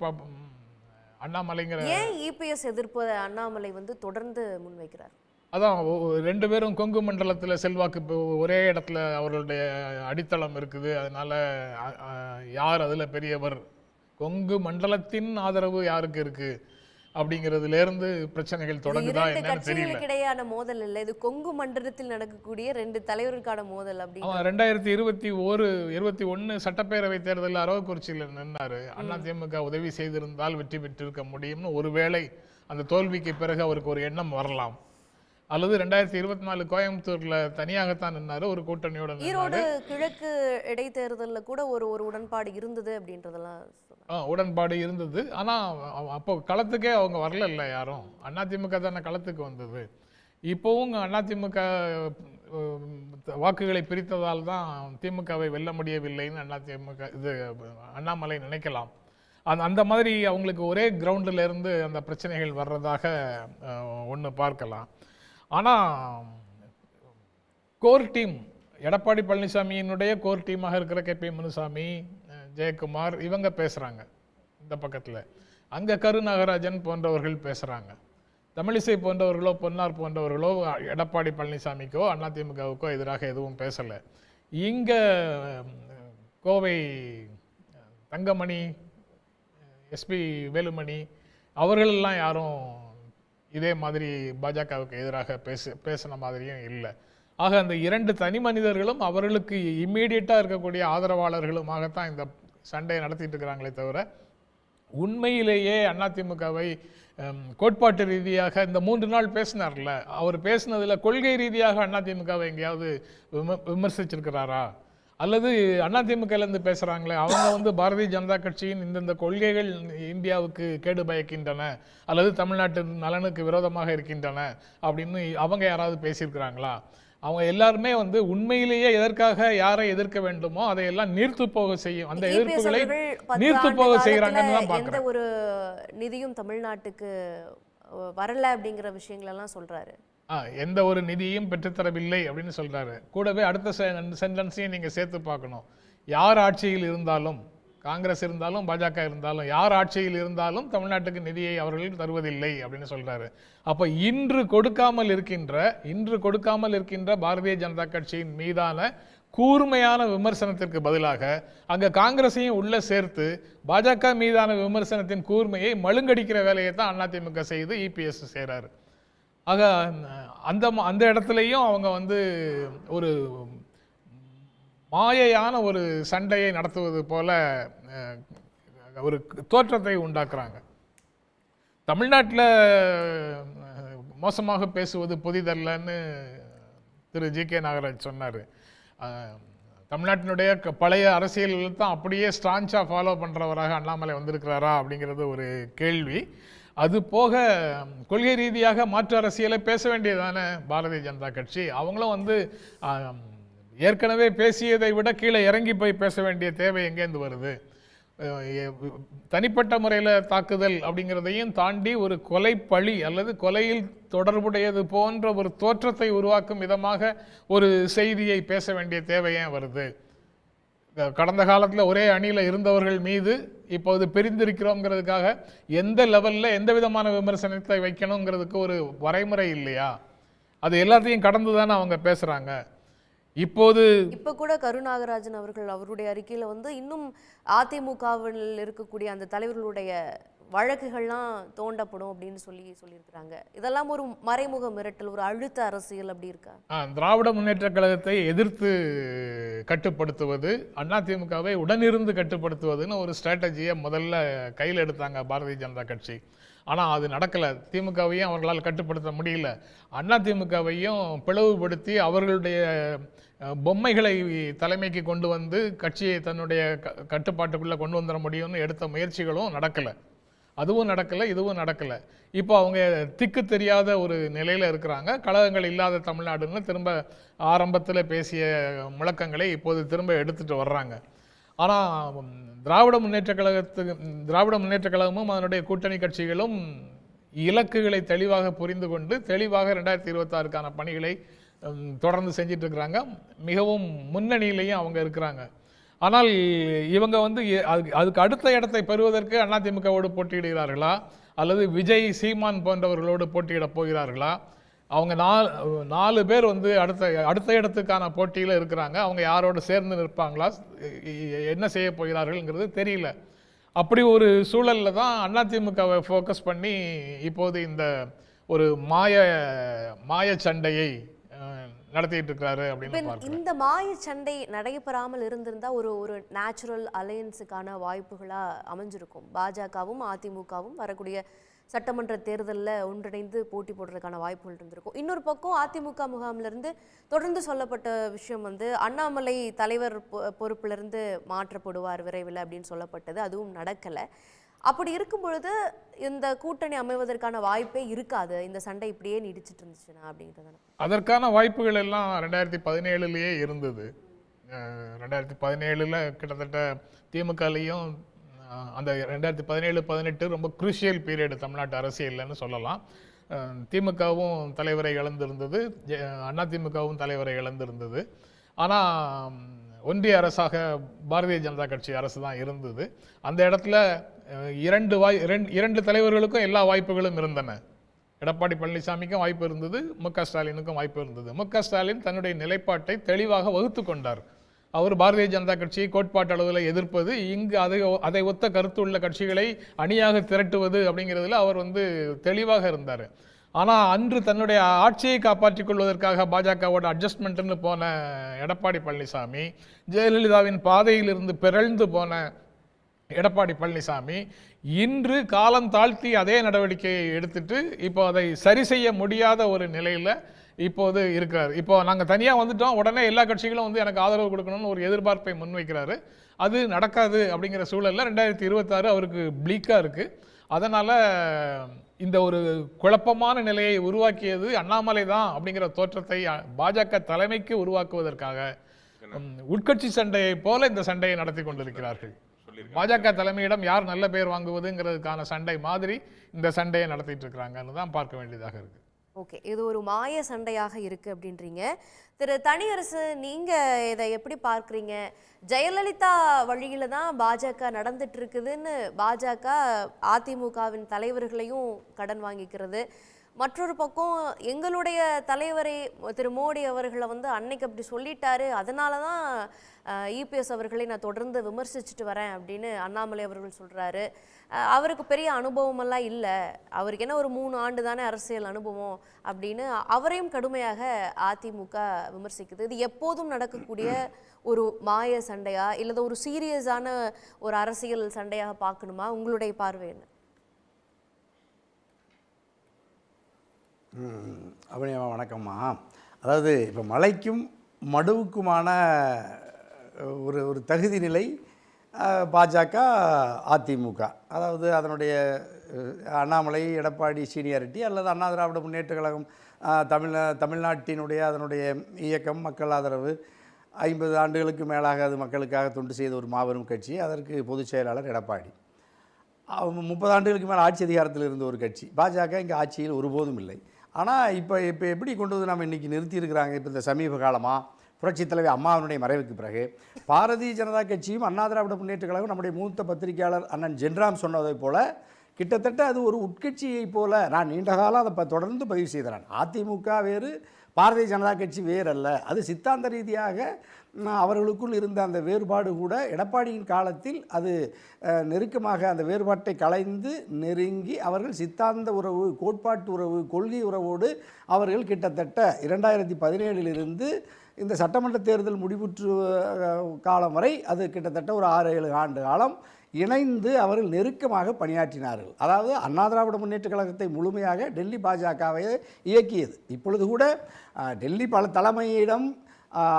அண்ணாமலைங்கிற ஏன் இபிஎஸ் எதிர்ப்பு அண்ணாமலை தொடர்ந்து முன்வைக்கிறார்? அதான் 2 பேரும் கொங்கு மண்டலத்தில் செல்வாக்கு ஒரே இடத்துல அவர்களுடைய அடித்தளம் இருக்குது. அதனால யார் அதில் பெரியவர், கொங்கு மண்டலத்தின் ஆதரவு யாருக்கு இருக்கு அப்படிங்கிறதுல இருந்து பிரச்சனைகள் தொடங்குதா என்னன்னு தெரியல. கிடையான மோதல் இல்லை, இது கொங்கு மண்டலத்தில் நடக்கக்கூடிய 2 தலைவர்களுக்கான மோதல். அப்படி 2021 சட்டப்பேரவை தேர்தலில் அரவக்குறிச்சியில் நின்னாரு. அதிமுக உதவி செய்திருந்தால் வெற்றி பெற்றிருக்க முடியும்னு ஒருவேளை அந்த தோல்விக்கு பிறகு அவருக்கு ஒரு எண்ணம் வரலாம். அல்லது 2024 கோயம்புத்தூர்ல தனியாகத்தான் நின்னாரு, ஒரு கூட்டணியோட. ஈரோடு கிழக்கு இடைத்தேர்தலில் கூட ஒரு உடன்பாடு இருந்தது அப்படின்றதெல்லாம் உடன்பாடு இருந்தது. ஆனா அப்போ களத்துக்கே அவங்க வரல, இல்லை யாரும். அதிமுக தானே களத்துக்கு வந்தது. இப்போவும் அதிமுக வாக்குகளை பிரித்ததால் தான் திமுகவை வெல்ல முடியவில்லைன்னு அதிமுக அண்ணாமலை நினைக்கலாம். அந்த மாதிரி அவங்களுக்கு ஒரே கிரவுண்டில் இருந்து அந்த பிரச்சனைகள் வர்றதாக ஒன்று பார்க்கலாம். ஆனால் கோர் டீம், எடப்பாடி பழனிசாமியினுடைய கோர் டீமாக இருக்கிற KP முனுசாமி, ஜெயக்குமார் இவங்க பேசுகிறாங்க இந்த பக்கத்தில். அங்கே கருநாகராஜன் போன்றவர்கள் பேசுகிறாங்க. தமிழிசை போன்றவர்களோ பொன்னார் போன்றவர்களோ எடப்பாடி பழனிசாமிக்கோ அதிமுகவுக்கோ எதிராக எதுவும் பேசலை. இங்கே கோவை தங்கமணி, SP வேலுமணி அவர்களெல்லாம் யாரும் இதே மாதிரி பாஜகவுக்கு எதிராக பேசின மாதிரியும் இல்லை. ஆக அந்த 2 தனி மனிதர்களும் அவர்களுக்கு இம்மீடியட்டாக இருக்கக்கூடிய ஆதரவாளர்களுமாகத்தான் இந்த சண்டையை நடத்திட்டு இருக்கிறாங்களே தவிர உண்மையிலேயே அதிமுகவை கோட்பாட்டு ரீதியாக இந்த 3 நாள் பேசினார்ல, அவர் பேசினதில் கொள்கை ரீதியாக அதிமுகவை எங்கேயாவது விமர்சிச்சிருக்கிறாரா? அல்லது அதிமுகலேருந்து பேசுகிறாங்களே அவங்க பாரதிய ஜனதா கட்சியின் இந்தந்த கொள்கைகள் இந்தியாவுக்கு கேடு பயக்கின்றன அல்லது தமிழ்நாட்டு நலனுக்கு விரோதமாக இருக்கின்றன அப்படின்னு அவங்க யாராவது பேசியிருக்கிறாங்களா? அவங்க எல்லாருமே உண்மையிலேயே எதற்காக யாரை எதிர்க்க வேண்டுமோ அதையெல்லாம் நீர்த்து போக செய்யும், அந்த எதிர்ப்புகளை நீர்த்து போக செய்யறாங்கன்னு தான் பார்க்கிறேன். எந்த ஒரு நிதியும் தமிழ்நாட்டுக்கு வரல அப்படிங்கிற விஷயங்கள் எல்லாம் சொல்றாரு. எந்த ஒரு நிதியும் பெற்றுத்தரவில்லை அப்படின்னு சொல்றாரு. கூடவே அடுத்த சென்டென்ஸையும் நீங்க சேர்த்து பார்க்கணும். யார் ஆட்சியில் இருந்தாலும், காங்கிரஸ் இருந்தாலும் பாஜக இருந்தாலும், யார் ஆட்சியில் இருந்தாலும் தமிழ்நாட்டுக்கு நிதியை அவர்கள் தருவதில்லை அப்படின்னு சொல்றாரு. அப்ப இன்று கொடுக்காமல் இருக்கின்ற பாரதிய ஜனதா கட்சியின் மீதான கூர்மையான விமர்சனத்திற்கு பதிலாக அங்க காங்கிரஸையும் உள்ள சேர்த்து பாஜக மீதான விமர்சனத்தின் கூர்மையை மழுங்கடிக்கிற வேலையை தான் அதிமுக செய்து EPS செய்றாரு. ஆக அந்த இடத்துலையும் அவங்க ஒரு மாயையான ஒரு சண்டையை நடத்துவது போல ஒரு தோற்றத்தை உண்டாக்குறாங்க. தமிழ்நாட்டில் மோசமாக பேசுவது புதிதல்லன்னு திரு GK நாகராஜ் சொன்னார். தமிழ்நாட்டினுடைய பழைய அரசியலில் தான் அப்படியே ஸ்ட்ராங்காக ஃபாலோ பண்ணுறவராக அண்ணாமலை வந்திருக்கிறாரா அப்படிங்கிறது ஒரு கேள்வி. அது போக கொள்கை ரீதியாக மாற்று அரசியலை பேச வேண்டியதானே பாரதிய ஜனதா கட்சி. அவங்களும் ஏற்கனவே பேசியதை விட கீழே இறங்கி போய் பேச வேண்டிய தேவை எங்கேருந்து வருது? தனிப்பட்ட முறையில் தாக்குதல் அப்படிங்கிறதையும் தாண்டி ஒரு கொலை பழி அல்லது கொலையில் தொடர்புடையது போன்ற ஒரு தோற்றத்தை உருவாக்கும் விதமாக ஒரு செய்தியை பேச வேண்டிய தேவை ஏன் வருது? கடந்த காலத்தில் ஒரே அணியில் இருந்தவர்கள் மீது இப்போது பிரிந்திருக்கிறோங்கிறதுக்காக எந்த லெவலில் எந்த விதமான விமர்சனத்தை வைக்கணுங்கிறதுக்கு ஒரு வரைமுறை இல்லையா? அது எல்லாத்தையும் கடந்து தானே அவங்க பேசுகிறாங்க. இப்போ கூட கருநாகராஜன் அவர்கள் அவருடைய அறிக்கையில் இன்னும் அதிமுகவில் இருக்கக்கூடிய அந்த தலைவர்களுடைய வழக்குகள்லாம் தோண்டப்படும் அப்படின்னு சொல்லியிருக்கிறாங்க. இதெல்லாம் ஒரு மறைமுக மிரட்டல், ஒரு அழுத்த அரசியல் அப்படி இருக்கா? திராவிட முன்னேற்ற கழகத்தை எதிர்த்து கட்டுப்படுத்துவது, அதிமுகவை உடனிருந்து கட்டுப்படுத்துவதுன்னு ஒரு ஸ்ட்ராட்டஜியை முதல்ல கையில் எடுத்தாங்க பாரதிய ஜனதா கட்சி. ஆனால் அது நடக்கலை. திமுகவையும் அவர்களால் கட்டுப்படுத்த முடியல. அதிமுகவையும் பிளவுபடுத்தி அவர்களுடைய பொம்மைகளை தலைமைக்கு கொண்டு வந்து கட்சியை தன்னுடைய கட்டுப்பாட்டுக்குள்ளே கொண்டு வந்துட முடியும்னு எடுத்த முயற்சிகளும் நடக்கலை. அதுவும் நடக்கலை, இதுவும் நடக்கலை. இப்போ அவங்க திக்கு தெரியாத ஒரு நிலையில் இருக்கிறாங்க. கழகங்கள் இல்லாத தமிழ்நாடுன்னு திரும்ப ஆரம்பத்தில் பேசிய முழக்கங்களை இப்போது திரும்ப எடுத்துகிட்டு வர்றாங்க. ஆனால் திராவிட முன்னேற்ற கழகமும் அதனுடைய கூட்டணி கட்சிகளும் இலக்குகளை தெளிவாக புரிந்து கொண்டு தெளிவாக 2026க்கான பணிகளை தொடர்ந்து செஞ்சிட்டு இருக்கிறாங்க. மிகவும் முன்னணியிலையும் அவங்க இருக்கிறாங்க. ஆனால் இவங்க வந்து அதுக்கு அடுத்த இடத்தை பெறுவதற்கு அதிமுகவோடு போட்டியிடுகிறார்களா அல்லது விஜய், சீமான் போன்றவர்களோடு போட்டியிட போகிறார்களா? அவங்க 4 பேர் வந்து அடுத்த இடத்துக்கான போட்டியில் இருக்கிறாங்க. அவங்க யாரோடு சேர்ந்து நிற்பாங்களா, என்ன செய்ய போகிறார்கள்ங்கிறது தெரியல. அப்படி ஒரு சூழலில் தான் அதிமுகவை ஃபோக்கஸ் பண்ணி இப்போது இந்த ஒரு மாய சண்டையை நடத்திட்டு இருக்கிறாரு அப்படின்னு பார்க்கிறேன். இந்த மாய சண்டை நடைபெறாமல் இருந்திருந்தா ஒரு நேச்சுரல் அலையன்ஸுக்கான வாய்ப்புகளா அமைஞ்சிருக்கும். பாஜகவும் அதிமுகவும் வரக்கூடிய சட்டமன்ற தேர்தலில் ஒன்றிணைந்து போட்டி போடுறதுக்கான வாய்ப்புகள் இருந்திருக்கும். இன்னொரு பக்கம் அதிமுக முகாமிலிருந்து தொடர்ந்து சொல்லப்பட்ட விஷயம் வந்து அண்ணாமலை தலைவர் பொறுப்பிலிருந்து மாற்றப்படுவார் விரைவில் அப்படின்னு சொல்லப்பட்டது. அதுவும் நடக்கலை. அப்படி இருக்கும் பொழுது இந்த கூட்டணி அமைவதற்கான வாய்ப்பே இருக்காது, இந்த சண்டை இப்படியே நீடிச்சிட்டு இருந்துச்சுன்னா அப்படிங்கிறது. அதற்கான வாய்ப்புகள் எல்லாம் 2017 இருந்தது. 2017 கிட்டத்தட்ட திமுகலையும் அந்த 2017-18 ரொம்ப குரூஷியல் பீரியட் தமிழ்நாட்டு அரசியல்னு சொல்லலாம். திமுகவும் தலைவரை இழந்திருந்தது, அதிமுகவும் தலைவரை இழந்திருந்தது. ஆனால் ஒன்றிய அரசாக பாரதிய ஜனதா கட்சி அரசு தான் இருந்தது. அந்த இடத்துல இரண்டு தலைவர்களுக்கும் எல்லா வாய்ப்புகளும் இருந்தன. எடப்பாடி பழனிசாமிக்கும் வாய்ப்பு இருந்தது, மு.க. ஸ்டாலினுக்கும் வாய்ப்பு இருந்தது. மு.க. ஸ்டாலின் தன்னுடைய நிலைப்பாட்டை தெளிவாக வகுத்து கொண்டார். அவர் பாரதிய ஜனதா கட்சியை கோட்பாட்டு அளவில் எதிர்ப்பது, இங்கு அதை ஒத்த கருத்து உள்ள கட்சிகளை அணியாக திரட்டுவது அப்படிங்கிறதுல அவர் வந்து தெளிவாக இருந்தார். ஆனால் அன்று தன்னுடைய ஆட்சியை காப்பாற்றிக் கொள்வதற்காக பாஜகவோட அட்ஜஸ்ட்மெண்ட்னு போன எடப்பாடி பழனிசாமி, ஜெயலலிதாவின் பாதையிலிருந்து பிறழ்ந்து போன எடப்பாடி பழனிசாமி இன்று காலம் தாழ்த்தி அதே நடவடிக்கையை எடுத்துட்டு இப்போ அதை சரி செய்ய முடியாத ஒரு நிலையில் இப்போது இருக்கிறார். இப்போ நாங்கள் தனியாக வந்துட்டோம், உடனே எல்லா கட்சிகளும் வந்து எனக்கு ஆதரவு கொடுக்கணும்னு ஒரு எதிர்பார்ப்பை முன்வைக்கிறாரு. அது நடக்காது. அப்படிங்கிற சூழலில் 2026 அவருக்கு ப்ளீக்காக இருக்குது. அதனால் இந்த ஒரு குழப்பமான நிலையை உருவாக்கியது அண்ணாமலை தான் அப்படிங்கிற தோற்றத்தை பாஜக தலைமைக்கு உருவாக்குவதற்காக உட்கட்சி சண்டையை போல இந்த சண்டையை நடத்தி கொண்டிருக்கிறார்கள். பாஜக தலைமையிடம் யார் நல்ல பேர் வாங்குவதுங்கிறதுக்கான சண்டை மாதிரி இந்த சண்டையை நடத்திட்டு இருக்கிறாங்கன்னு தான் பார்க்க வேண்டியதாக இருக்கு. ஓகே, இது ஒரு மாய சண்டையாக இருக்கு அப்படின்றீங்க. திரு தனியரசு, நீங்க இதை எப்படி பார்க்குறீங்க? ஜெயலலிதா வழியில தான் பாஜக நடந்துட்டு இருக்குதுன்னு பாஜக அதிமுகவின் தலைவர்களையும் கடன் வாங்கிக்கிறது. மற்றொரு பக்கம் எங்களுடைய தலைவரை திரு மோடி அவர்களை வந்து அன்னைக்கு அப்படி சொல்லிட்டாரு, அதனால தான் இபிஎஸ் அவர்களை நான் தொடர்ந்து விமர்சிச்சுட்டு வரேன் அப்படின்னு அண்ணாமலை அவர்கள் சொல்கிறாரு. அவருக்கு பெரிய அனுபவமெல்லாம் இல்லை, அவருக்கு என்ன ஒரு 3 ஆண்டு தானே அரசியல் அனுபவம் அப்படின்னு அவரையும் கடுமையாக அதிமுக விமர்சிக்குது. இது எப்போதும் நடக்கக்கூடிய ஒரு மாய சண்டையா இல்லை ஒரு சீரியஸான ஒரு அரசியல் சண்டையாக பார்க்கணுமா? உங்களுடைய பார்வை என்ன? அபிநயா, வணக்கம்மா. அதாவது இப்போ மலைக்கும் மடுவுக்குமான ஒரு தகுதி நிலை பாஜக அதிமுக, அதாவது அதனுடைய அண்ணாமலை எடப்பாடி சீனியாரிட்டி அல்லது அண்ணா திராவிட முன்னேற்ற கழகம் தமிழ்நாட்டினுடைய அதனுடைய இயக்கம் மக்கள் ஆதரவு 50 ஆண்டுகளுக்கு மேலாக அது மக்களுக்காக தொண்டு செய்த ஒரு மாபெரும் கட்சி. அதற்கு பொதுச் செயலாளர் எடப்பாடி. 30 ஆண்டுகளுக்கு மேலே ஆட்சி அதிகாரத்தில் இருந்த ஒரு கட்சி. பாஜக இங்கே ஆட்சியில் ஒருபோதும் இல்லை. ஆனால் இப்போ எப்படி கொண்டு வந்து நம்ம இன்றைக்கி நிறுத்தியிருக்கிறாங்க? இப்போ இந்த சமீப காலமாக புரட்சித் தலைவர் அம்மாவினுடைய மறைவுக்கு பிறகு பாரதிய ஜனதா கட்சியும் அண்ணா திராவிட முன்னேற்ற கழகம் நம்முடைய மூத்த பத்திரிகையாளர் அண்ணன் ஜென்ராம் சொன்னதைப் போல கிட்டத்தட்ட அது ஒரு உட்கட்சியை போல நான் நீண்ட காலம் அதை தொடர்ந்து பதிவு செய்தேன். அதிமுக வேறு, பாரதிய ஜனதா கட்சி வேறு அல்ல. அது சித்தாந்த ரீதியாக அவர்களுக்குள் இருந்த அந்த வேறுபாடு கூட எடப்பாடியின் காலத்தில் அது நெருக்கமாக அந்த வேறுபாட்டை களைந்து நெருங்கி அவர்கள் சித்தாந்த உறவு, கோட்பாட்டு உறவு, கொள்கை உறவோடு அவர்கள் கிட்டத்தட்ட 2017 இந்த சட்டமன்ற தேர்தல் முடிவுற்று காலம் வரை அது கிட்டத்தட்ட ஒரு 6-7 ஆண்டு காலம் இணைந்து அவர்கள் நெருக்கமாக பணியாற்றினார்கள். அதாவது அண்ணா திராவிட முன்னேற்றக் கழகத்தை முழுமையாக டெல்லி பாஜகவை இயக்கியது. இப்பொழுது கூட டெல்லி தலைமையிடம்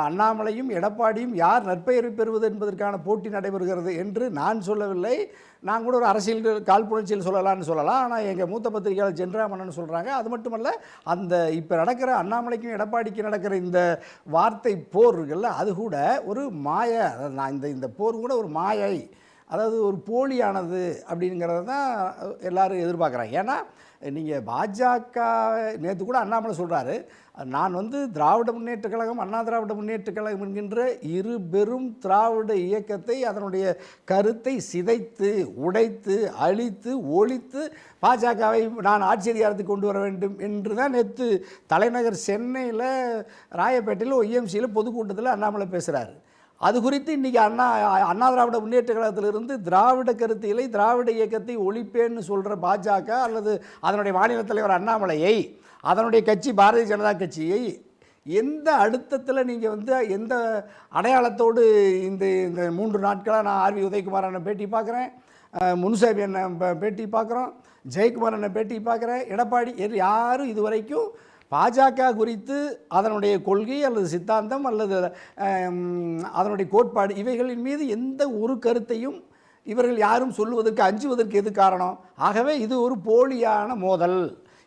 அண்ணாமலையும் எடப்பாடியும் யார் நற்பெயரை பெறுவது என்பதற்கான போட்டி நடைபெறுகிறது என்று நான் சொல்லவில்லை. நான் கூட ஒரு அரசியல் காழ்ப்புணர்ச்சியில் சொல்லலாம். ஆனால் எங்கள் மூத்த பத்திரிகையாளர் ஜென்ராமன் சொல்கிறாங்க. அது மட்டுமல்ல, அந்த இப்போ நடக்கிற அண்ணாமலைக்கும் எடப்பாடிக்கும் நடக்கிற இந்த வார்த்தை போர்கள்ல அது கூட ஒரு மாய, நான் இந்த போர் கூட ஒரு மாயை, அதாவது ஒரு போலியானது அப்படிங்கிறத தான் எல்லாரும் எதிர்பார்க்குறாங்க. ஏன்னா நீங்கள் பாஜக நேற்று கூட அண்ணாமலை சொல்கிறாரு, நான் திராவிட முன்னேற்ற கழகம், அண்ணா திராவிட முன்னேற்ற கழகம் என்கின்ற இரு பெரும் திராவிட இயக்கத்தை அதனுடைய கருத்தை சிதைத்து உடைத்து அழித்து ஒழித்து பாஜகவை நான் ஆட்சி அதிகாரத்துக்கு கொண்டு வர வேண்டும் என்று தான் நேற்று தலைநகர் சென்னையில் ராயப்பேட்டையில் ஒய்எம்சியில் பொதுக்கூட்டத்தில் அண்ணாமலை பேசுகிறாரு. அது குறித்து இன்றைக்கி அண்ணா திராவிட முன்னேற்ற கழகத்திலிருந்து திராவிட கருத்தியலை, திராவிட இயக்கத்தை ஒழிப்பேன்னு சொல்கிற பாஜக அல்லது அதனுடைய மாநில தலைவர் அண்ணாமலையை, அதனுடைய கட்சி பாரதிய ஜனதா கட்சியை எந்த அழுத்தத்தில் நீங்கள் எந்த அடையாளத்தோடு இந்த 3 நாட்களாக நான் ஆர்வி உதயகுமார் அண்ணன் பேட்டி பார்க்குறேன், முனுசாமி அண்ணன் பேட்டி பார்க்குறோம், ஜெயக்குமார் அண்ணன் பேட்டி பார்க்குறேன், எடப்பாடி யாரும் இதுவரைக்கும் பாஜக குறித்து அதனுடைய கொள்கை அல்லது சித்தாந்தம் அல்லது அதனுடைய கோட்பாடு இவைகளின் மீது எந்த ஒரு கருத்தையும் இவர்கள் யாரும் சொல்லுவதற்கு அஞ்சுவதற்கு எது காரணம்? ஆகவே இது ஒரு போலியான மோதல்.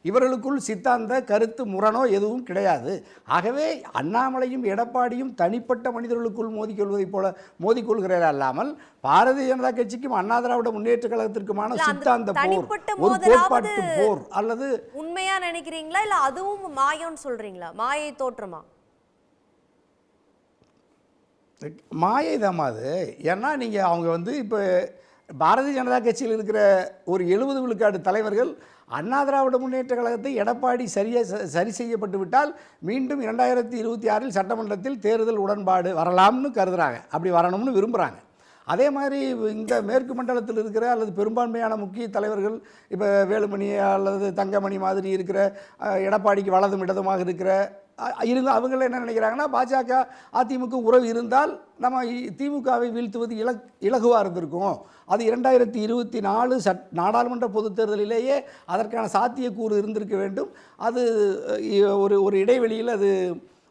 இவர்களுக்குள் சித்தாந்த கருத்து முரணோ எதுவும் கிடையாது. ஆகவே அண்ணாமலையும் எடப்பாடியும் தனிப்பட்ட மனிதர்களுக்குள் மோதிக்கொள்வதைப் போல மோதிக்கொள்கிறார் அல்லாமல் பாரதிய ஜனதா கட்சிக்கும் அண்ணா திராவிட முன்னேற்ற கழகத்திற்குமான சித்தாந்த போர், ஒரு கோட்பாட்டு போர். அல்லது உண்மையா நினைக்கிறீங்களா இல்ல அதுவும் மாயம்னு சொல்றீங்களா? மாயை தோற்றமா? மாயை தான் அது. ஏன்னா நீங்கள் அவங்க இப்போ பாரதிய ஜனதா கட்சியில் இருக்கிற ஒரு 70 விழுக்காடு தலைவர்கள் அண்ணா திராவிட முன்னேற்ற கழகத்தை எடப்பாடி சரி செய்யப்பட்டு விட்டால் மீண்டும் 2026 சட்டமன்றத்தில் தேர்தல் உடன்பாடு வரலாம்னு கருதுகிறாங்க, அப்படி வரணும்னு விரும்புகிறாங்க. அதே மாதிரி இந்த மேற்கு மண்டலத்தில் இருக்கிற அல்லது பெரும்பான்மையான முக்கிய தலைவர்கள் இப்போ வேலுமணி அல்லது தங்கமணி மாதிரி இருக்கிற எடப்பாடிக்கு வலதும் இடதுமாக இருக்கிற அவங்கள என்ன நினைக்கிறாங்கன்னா, பாஜக அதிமுக உறவு இருந்தால் நம்ம திமுகவை வீழ்த்துவது இலகுவாக இருந்திருக்கும். அது 2024 நாடாளுமன்ற பொதுத் தேர்தலிலேயே அதற்கான சாத்தியக்கூறு இருந்திருக்க வேண்டும். அது ஒரு இடைவெளியில் அது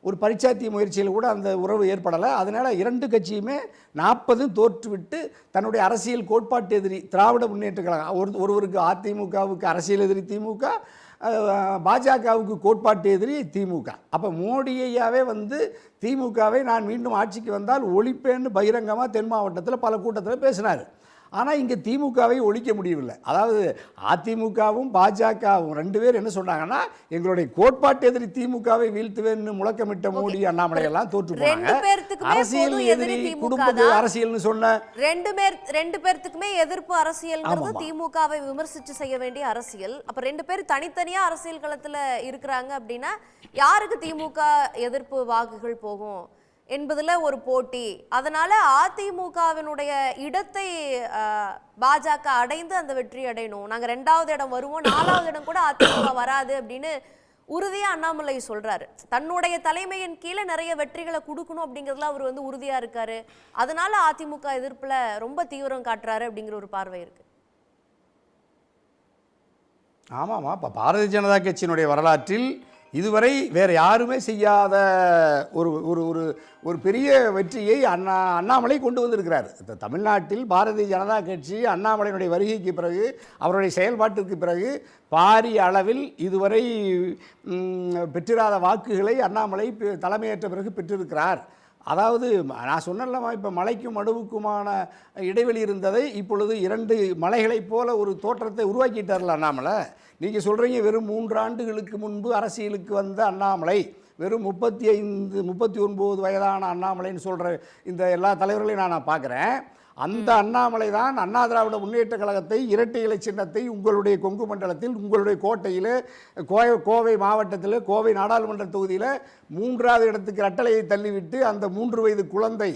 ஒரு பரிச்சாத்திய முயற்சியில் கூட அந்த உறவு ஏற்படலை. அதனால் 2 கட்சியுமே 40 தோற்றுவிட்டு தன்னுடைய அரசியல் கோட்பாட்டு எதிரி திராவிட முன்னேற்ற கழகம், ஒருவருக்கு அதிமுகவுக்கு அரசியல் எதிரி திமுக, பாஜகவுக்கு கோட்பாட்டு எதிரி திமுக. அப்போ மோடியையாவே திமுகவை நான் மீண்டும் ஆட்சிக்கு வந்தால் ஒழிப்பேன்னு பகிரங்கமாக தென் மாவட்டத்தில் பல கூட்டத்தில் பேசினார். ஆனால் இங்கே திமுகவை ஒழிக்க முடியவில்லை. அதாவது அதிமுகவும் பாஜகவும் 2 பேர் என்ன சொன்னாங்கன்னா, எங்களுடைய கோட்பாட்டு எதிரி திமுகவை வீழ்த்துவேன்னு முழக்கமிட்ட மோடி அண்ணாமலை எல்லாம் தோற்று போனாங்க. அரசியல் எதிரி குடும்ப அரசியல்னு சொன்ன 2 பேர்த்துக்குமே எதிர்ப்பு அரசியல்ங்கிறது திமுகவை விமர்சித்து செய்ய வேண்டிய அரசியல். அப்ப 2 பேர் தனித்தனியா அரசியல் களத்துல இருக்கிறாங்க அப்படின்னா யாருக்கு திமுக எதிர்ப்பு வாக்குகள் போகும் என்பதுல ஒரு போட்டி. அதனால அதிமுகவினுடைய இடத்தை பாஜக அடைந்து அந்த வெற்றி அடையணும், நாங்க 2வது இடம் வருவோம், 4வது இடம் கூட அதிமுக வராது அப்படின்னு உறுதியா அண்ணாமலை சொல்றாரு. தன்னுடைய தலைமையின் கீழே நிறைய வெற்றிகளை கொடுக்கணும் அப்படிங்கிறதுல அவர் உறுதியா இருக்காரு. அதனால அதிமுக எதிர்ப்புல ரொம்ப தீவிரம் காட்டுறாரு அப்படிங்கிற ஒரு பார்வை இருக்கு. ஆமாம்மா, இப்போ பாரதிய ஜனதா கட்சியினுடைய வரலாற்றில் இதுவரை வேறு யாருமே செய்யாத ஒரு பெரிய வெற்றியை அண்ணாமலை கொண்டு வந்திருக்கிறார். தமிழ்நாட்டில் பாரதிய ஜனதா கட்சி அண்ணாமலையினுடைய வருகைக்கு பிறகு, அவருடைய செயல்பாட்டிற்கு பிறகு பாரிய அளவில் இதுவரை பெற்றிராத வாக்குகளை அண்ணாமலை தலைமையேற்ற பிறகு பெற்றிருக்கிறார். அதாவது நான் சொன்னேன்லமா, இப்போ மலைக்கும் மடுவுக்குமான இடைவெளி இருந்ததை இப்பொழுது 2 மலைகளைப் போல ஒரு தோற்றத்தை உருவாக்கிட்டார்ல அண்ணாமலை. நீங்கள் சொல்கிறீங்க வெறும் 3 ஆண்டுகளுக்கு முன்பு அரசியலுக்கு வந்த அண்ணாமலை, வெறும் 35, 39 வயதான அண்ணாமலைன்னு சொல்கிற இந்த எல்லா தலைவர்களையும் நான் பார்க்குறேன். அந்த அண்ணாமலை தான் அண்ணா திராவிட முன்னேற்ற கழகத்தை இரட்டை இலை சின்னத்தை உங்களுடைய கொங்கு மண்டலத்தில், உங்களுடைய கோட்டையில், கோவை மாவட்டத்தில், கோவை நாடாளுமன்ற தொகுதியில் 3வது இடத்துக்கு ரெட்டலையை தள்ளிவிட்டு அந்த 3 வயது குழந்தை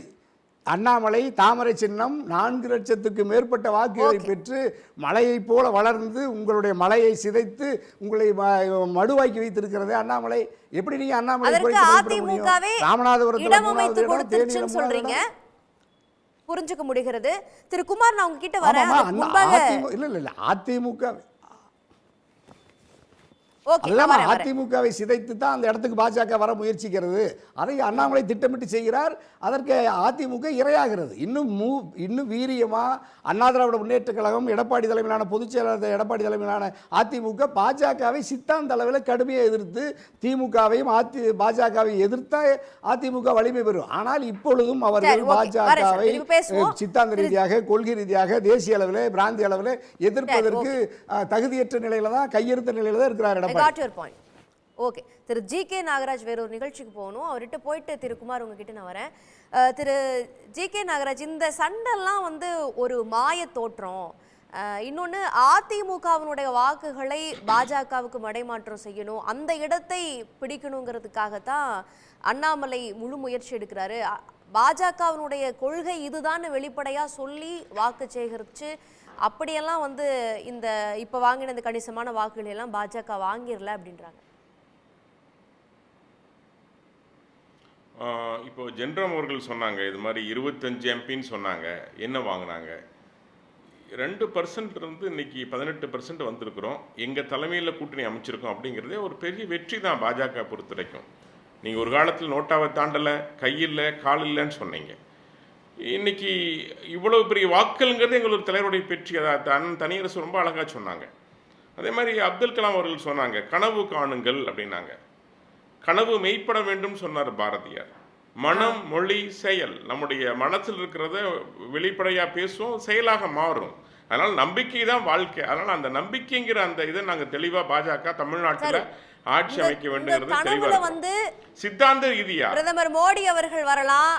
அண்ணாமலை தாமரை சின்னம் 4 லட்சத்துக்கு மேற்பட்ட வாக்குகளை பெற்று மலையைப் போல வளர்ந்து உங்களுடைய மலையை சிதைத்து உங்களை மடுவாக்கி வைத்திருக்கிறது அண்ணாமலை. எப்படி நீங்க அண்ணாமலை ராமநாதபுரத்தில் சொல்றீங்க? புரிஞ்சுக்க முடிகிறது. திரு குமார், நான் உங்ககிட்ட வரேன். இல்ல அதிமுக அதிமுகவை சிதைத்து தான் அந்த இடத்துக்கு பாஜக வர முயற்சிக்கிறது. அதை அண்ணாமலை திட்டமிட்டு செய்கிறார். அதற்கு அதிமுக இரையாகிறது. இன்னும் வீரியமா அண்ணா திராவிட முன்னேற்ற கழகம், எடப்பாடி தலைமையிலான பொதுச் செயலாளர் எடப்பாடி தலைமையிலான அதிமுக பாஜகவை சித்தாந்த அளவில் கடுமையாக எதிர்த்து திமுகவையும் பாஜகவை எதிர்த்தா அதிமுக வலிமை பெறும். ஆனால் இப்பொழுதும் அவர்கள் பாஜகவை சித்தாந்த ரீதியாக, கொள்கை ரீதியாக, தேசிய அளவில், பிராந்திய அளவில் எதிர்ப்பதற்கு தகுதியற்ற நிலையில தான், கையெழுத்த நிலையில தான் இருக்கிறார். ஓகே, திரு ஜி.கே. நாகராஜ் வேற ஒரு நிகழ்ச்சிக்கு போகணும். அவர்கிட்ட போயிட்டு திரு குமார் உங்ககிட்ட நான் வரேன். திரு ஜி.கே. நாகராஜ், இந்த சண்டெல்லாம் வந்து ஒரு மாய தோற்றம். இன்னொன்று, அதிமுகவினுடைய வாக்குகளை பாஜகவுக்கு மடைமாற்றம் செய்யணும், அந்த இடத்தை பிடிக்கணுங்கிறதுக்காகத்தான் அண்ணாமலை முழு முயற்சி எடுக்கிறாரு. பாஜகவினுடைய கொள்கை இதுதான் வெளிப்படையாக சொல்லி வாக்கு சேகரித்து அப்படியெல்லாம் வந்து இந்த இப்போ வாங்கின இந்த கணிசமான வாக்குகள் எல்லாம் பாஜக வாங்கிடல அப்படின்றாங்க. இப்போ ஜென்ரம் அவர்கள் சொன்னாங்க, இது மாதிரி 25 எம்பின்னு சொன்னாங்க. என்ன வாங்கினாங்க? 2% இருந்து இன்னைக்கு 18% வந்திருக்கிறோம். எங்கள் தலைமையில் கூட்டணி அமைச்சிருக்கோம். அப்படிங்கிறதே ஒரு பெரிய வெற்றி தான் பாஜக பொறுத்த வரைக்கும். நீங்கள் ஒரு காலத்தில் நோட்டாவை தாண்டலை, கையில் கால் இல்லைன்னு சொன்னீங்க. இன்னைக்கு இவ்வளவு பெரிய வாக்குங்கிறது எங்களோட தலைவருடைய வெற்றி. தனியரசு ரொம்ப அழகாக சொன்னாங்க. அதே மாதிரி அப்துல் கலாம் அவர்கள் சொன்னாங்க, கனவு காணுங்கள் அப்படின்னாங்க. கனவு மெய்ப்பட வேண்டும் சொன்னார் பாரதியார். மனம், மொழி, செயல், நம்முடைய மனத்தில் இருக்கிறத வெளிப்படையாக பேசுவோம், செயலாக மாறும். அதனால் நம்பிக்கை தான் வாழ்க்கை. அதனால் அந்த நம்பிக்கைங்கிற அந்த இதை நாங்கள் தெளிவாக பாஜக தமிழ்நாட்டில் ஆட்சி அமைக்க வேண்டுங்கிறது தெளிவாக வந்து சித்தாந்த ரீதியாக பிரதமர் மோடி அவர்கள் வரலாம்,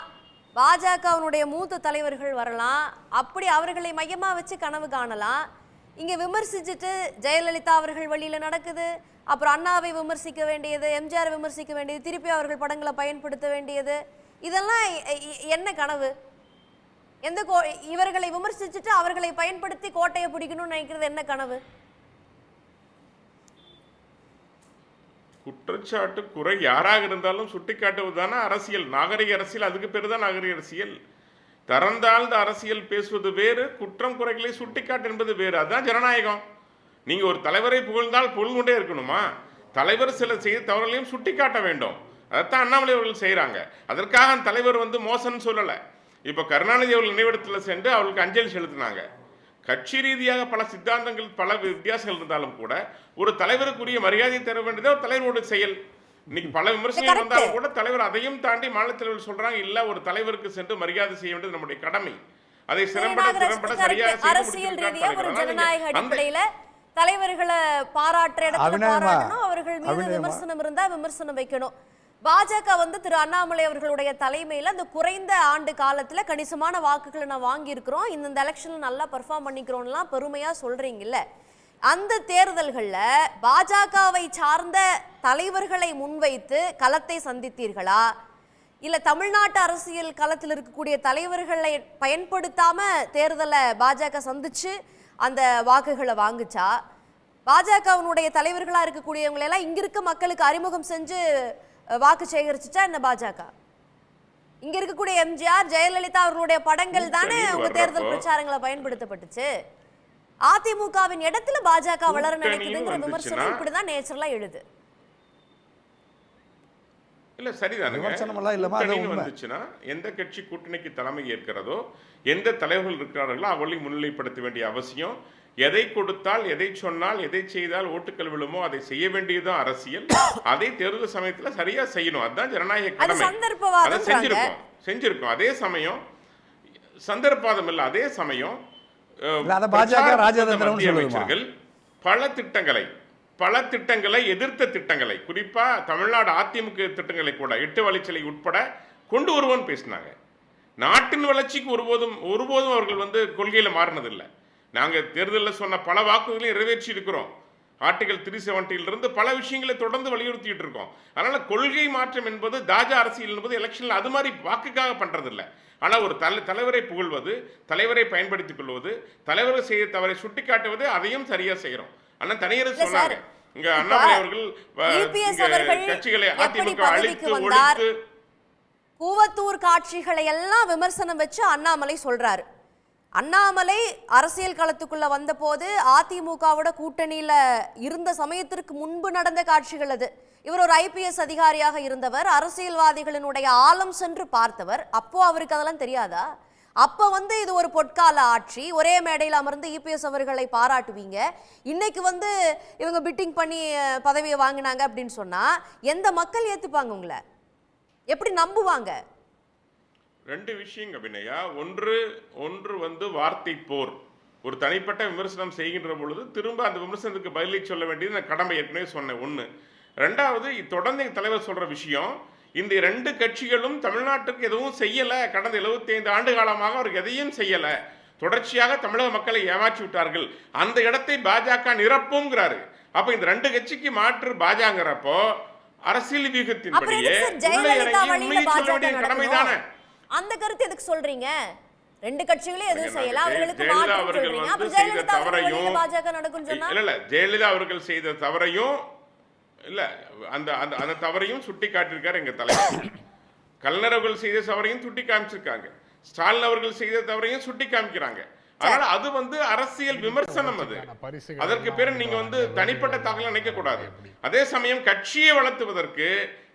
பாஜகவினுடைய மூத்த தலைவர்கள் வரலாம், அப்படி அவர்களை மையமாக வச்சு கனவு காணலாம். இங்கே விமர்சிச்சுட்டு ஜெயலலிதா அவர்கள் வழியில் நடக்குது, அப்புறம் அண்ணாவை விமர்சிக்க வேண்டியது, எம்ஜிஆர் விமர்சிக்க வேண்டியது, திருப்பி அவர்கள் படங்களை பயன்படுத்த வேண்டியது, இதெல்லாம் என்ன கனவு? இவர்களை விமர்சிச்சுட்டு அவர்களை பயன்படுத்தி கோட்டையை பிடிக்கணும்னு நினைக்கிறது என்ன கனவு? குற்றச்சாட்டு குறை யாராக இருந்தாலும் சுட்டிக்காட்டுவது தானே அரசியல், நாகரிக அரசியல். அதுக்கு பேர் தான் நாகரிக அரசியல். தரந்தாழ்ந்த அரசியல் பேசுவது வேறு, குற்றம் குறைகளை சுட்டிக்காட்டு என்பது வேறு. அதுதான் ஜனநாயகம். நீங்க ஒரு தலைவரை புகழ்ந்தால் புகழ்ந்துட்டே இருக்கணுமா? தலைவர் சில செய்த தவறுகளையும் சுட்டிக்காட்ட வேண்டும். அதைத்தான் அண்ணாமலை அவர்கள் செய்கிறாங்க. அதற்காக தலைவர் வந்து மோசம்னு சொல்லலை. இப்போ கருணாநிதி அவர்கள் நினைவிடத்தில் சென்று அவர்களுக்கு அஞ்சலி செலுத்தினாங்க. கட்சி ரீதியாக பல சித்தாந்தங்கள், பல வித்தியாசங்கள் இருந்தாலும் கூட ஒரு தலைவருக்குரிய மரியாதை தர வேண்டியது ஒரு தலைவரோட செயல். இன்னைக்கு பல விமர்சனங்கள் வந்தாலும் கூட தலைவர் அதையும் தாண்டி மாநில தலைவர் சொல்றாங்க, இல்ல ஒரு தலைவருக்கு சென்று மரியாதை செய்ய வேண்டியது நம்முடைய கடமை. அதை திறம்பட சரியாக அரசியல் ரீதியா ஒரு ஜனநாயக அடிப்படையில தலைவர்களை பாராட்டுற இடத்துல பாராட்டணும், அவர்கள் மீது விமர்சனம் இருந்தா விமர்சனம் வைக்கணும். பாஜக வந்து திரு அண்ணாமலை அவர்களுடைய தலைமையில் அந்த குறைந்த ஆண்டு காலத்தில் கணிசமான வாக்குகளை நான் வாங்கியிருக்கிறோம், இந்த எலெக்ஷனில் நல்லா பெர்ஃபார்ம் பண்ணிக்கிறோம்லாம் பெருமையாக சொல்கிறீங்கல்ல, அந்த தேர்தல்களில் பாஜகவை சார்ந்த தலைவர்களை முன்வைத்து களத்தை சந்தித்தீர்களா, இல்லை தமிழ்நாட்டு அரசியல் களத்தில் இருக்கக்கூடிய தலைவர்களை பயன்படுத்தாமல் தேர்தலை பாஜக சந்திச்சு அந்த வாக்குகளை வாங்குச்சா? பாஜகவினுடைய தலைவர்களாக இருக்கக்கூடியவங்களெல்லாம் இங்கே இருக்க மக்களுக்கு அறிமுகம் செஞ்சு வாக்கு சேகரிச்சுட்டா என்ன பாஜக? இங்க இருக்கக்கூடிய எம்ஜிஆர், ஜெயலலிதா அவர்களுடைய படங்கள் தானே உங்க தேர்தல் பிரச்சாரங்களை பயன்படுத்தப்பட்டுச்சு. அதிமுகவின் இடத்துல பாஜக வளர நினைக்குதுங்கிற விமர்சனம் இப்படிதான் நேச்சுரலா எழுது. இல்ல சரிதான். வந்துச்சுன்னா எந்த கட்சி கூட்டணிக்கு தலைமை ஏற்கிறதோ, எந்த தலைவர்கள் இருக்கிறார்களோ அவர்களை முன்னிலைப்படுத்த வேண்டிய அவசியம். எதை கொடுத்தால், எதை சொன்னால், எதை செய்தால் ஓட்டுக்கள் விழுமோ அதை செய்ய வேண்டியதுதான் அரசியல். அதை தேர்தல் சமயத்தில் சரியா செய்யணும். அதுதான் ஜனநாயக கடமை. அதை செஞ்சிருக்கோம். அதே சமயம் சந்தர்ப்பவாதம் இல்லை. அதே சமயம் அமைச்சர்கள் பல திட்டங்களை எதிர்த்த திட்டங்களை, குறிப்பா தமிழ்நாடு அதிமுக திட்டங்களை கூட 8 வழிச்சாலை உட்பட கொண்டு வருவோன்னு பேசினாங்க. நாட்டின் வளர்ச்சிக்கு ஒருபோதும் அவர்கள் வந்து கொள்கையில் மாறினதில்லை. நாங்கள் தேர்தலில் சொன்ன பல வாக்குறுதிகளையும் நிறைவேற்றி இருக்கிறோம். ஆர்டிகல் 370 பல விஷயங்களை தொடர்ந்து வலியுறுத்திட்டு இருக்கோம். அதனால் கொள்கை மாற்றம் என்பது தாஜா அரசியல் என்பது எலெக்ஷனில் அது மாதிரி வாக்குக்காக பண்ணுறதில்லை. ஆனால் ஒரு தலைவரை புகழ்வது, தலைவரை பயன்படுத்திக் கொள்வது, தலைவர்கள் செய்த தவறை சுட்டி காட்டுவது, அதையும் சரியாக செய்கிறோம். ஆனால் தனியார் சொன்னாங்க இங்க அண்ணாமலை அவர்கள் கட்சிகளை அதிமுக அழித்து ஒழித்து கூவத்தூர் காட்சிகளை எல்லாம் விமர்சனம் வச்சு அண்ணாமலை சொல்றாரு. அண்ணாமலை அரசியல் களத்துக்குள்ள வந்தபோது அதிமுகவோட கூட்டணியில இருந்த சமயத்திற்கு முன்பு நடந்த காட்சிகள் அது. இவர் ஒரு IPS அதிகாரியாக இருந்தவர், அரசியல்வாதிகளினுடைய ஆழம் சென்று பார்த்தவர். அப்போ அவருக்கு அதெல்லாம் தெரியாதா? அப்போ வந்து இது ஒரு பொற்கால ஆட்சி, ஒரே மேடையில் அமர்ந்து EPS அவர்களை பாராட்டுவீங்க. இன்னைக்கு வந்து இவங்க பிட்டிங் பண்ணி பதவியை வாங்கினாங்க அப்படின்னு சொன்னா எந்த மக்கள் ஏத்துப்பாங்க? உங்களை எப்படி நம்புவாங்க? ரெண்டு விஷயங்க வினயா. ஒன்று வந்து வார்த்தை போர். ஒரு தனிப்பட்ட விமர்சனம் செய்கின்ற பொழுது திரும்ப அந்த விமர்சனத்துக்கு பதிலை சொல்ல வேண்டியது நான் கடமை ஏற்கனவே சொன்னேன். ஒன்று. ரெண்டாவது, தொடர்ந்து எங்கள் தலைவர் சொல்ற விஷயம், இந்த ரெண்டு கட்சிகளும் தமிழ்நாட்டுக்கு எதுவும் செய்யலை. கடந்த 75 ஆண்டு காலமாக அவருக்கு எதையும் செய்யலை. தொடர்ச்சியாக தமிழக மக்களை ஏமாற்றி விட்டார்கள். அந்த இடத்தை பாஜக நிரப்புங்கிறாரு. அப்ப இந்த ரெண்டு கட்சிக்கு மாற்று பாஜகங்கிறப்போ அரசியல் வியூகத்தின்படியே உள்ளே இறங்கி உண்மையை சொல்ல வேண்டிய கடமைதானே. அந்த கருத்து எதுக்கு சொல்றீங்க? ரெண்டு கட்சிகளே எதுவும் செய்யல, அவர்களுக்கு ஜெயலலிதா அவர்கள் வந்து செய்த தவறையும் பாஜக நடக்கும் சொன்னா இல்ல ஜெயலலிதா அவர்கள் செய்த தவறையும் இல்ல அந்த அந்த தவறையும் சுட்டி காட்டியிருக்காரு எங்க தலைவர். கலைஞர் அவர்கள் செய்த தவறையும் சுட்டி காமிச்சிருக்காங்க. ஸ்டாலின் அவர்கள் செய்த தவறையும் சுட்டி காமிக்கிறாங்க. அதனால அது வந்து அரசியல் விமர்சனம். அது அதற்கு பேரு நீங்க வந்து தனிப்பட்ட தகவல் நினைக்க கூடாது. அதே சமயம் கட்சியை வளர்த்துவதற்கு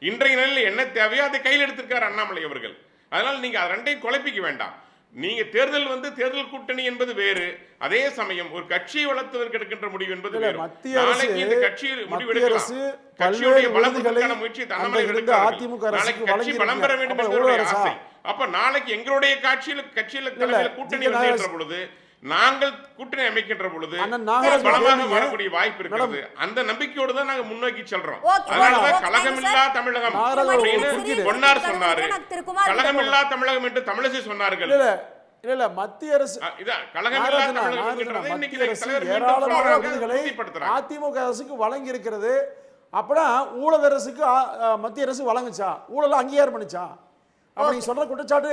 இன்றைய நிலையில் என்ன தேவையோ அதை கையில் எடுத்திருக்காரு அண்ணாமலை அவர்கள். அதனால நீங்க ரெண்டையும் குழப்பிக்க வேண்டாம். நீங்க தேர்தல் கூட்டணி என்பது வேறு, அதே சமயம் ஒரு கட்சியை வளர்த்துவதற்கு எடுக்கின்ற முடிவு என்பது வேறு. நாளைக்கு இந்த கட்சி முடிவெடுக்கலாம். கட்சியுடைய பலத்துக்கான முயற்சியை அண்ணாமலை எடுக்கிறார்கள். நாளைக்கு கட்சி பலம் பெற வேண்டும் என்பது ஆசை. அப்ப நாளைக்கு எங்களுடைய கட்சியில கூட்டணி வந்து பொழுது, நாங்கள் கூட்டணி அமைக்கின்ற பொழுது பலமாக வரக்கூடிய வாய்ப்பு இருக்கிறது. அந்த நம்பிக்கையோடு தான் நாங்க முன்னோக்கி செல்றோம். அதனாலதான் கலகமில்லா தமிழகம் அப்படின்னு பொன்னார் சொன்னாரு. கலகமில்லா தமிழகம் என்று தமிழிசை சொன்னார்கள். இல்ல மத்திய அரசு அதிமுக அரசுக்கு வழங்கி இருக்கிறது. அப்படா ஊழல் அரசுக்கு மத்திய அரசு வழங்குச்சா? ஊழல் அங்கீகாரம் பண்ணிச்சா? அப்ப நீங்க சொல்ற குற்றச்சாட்டு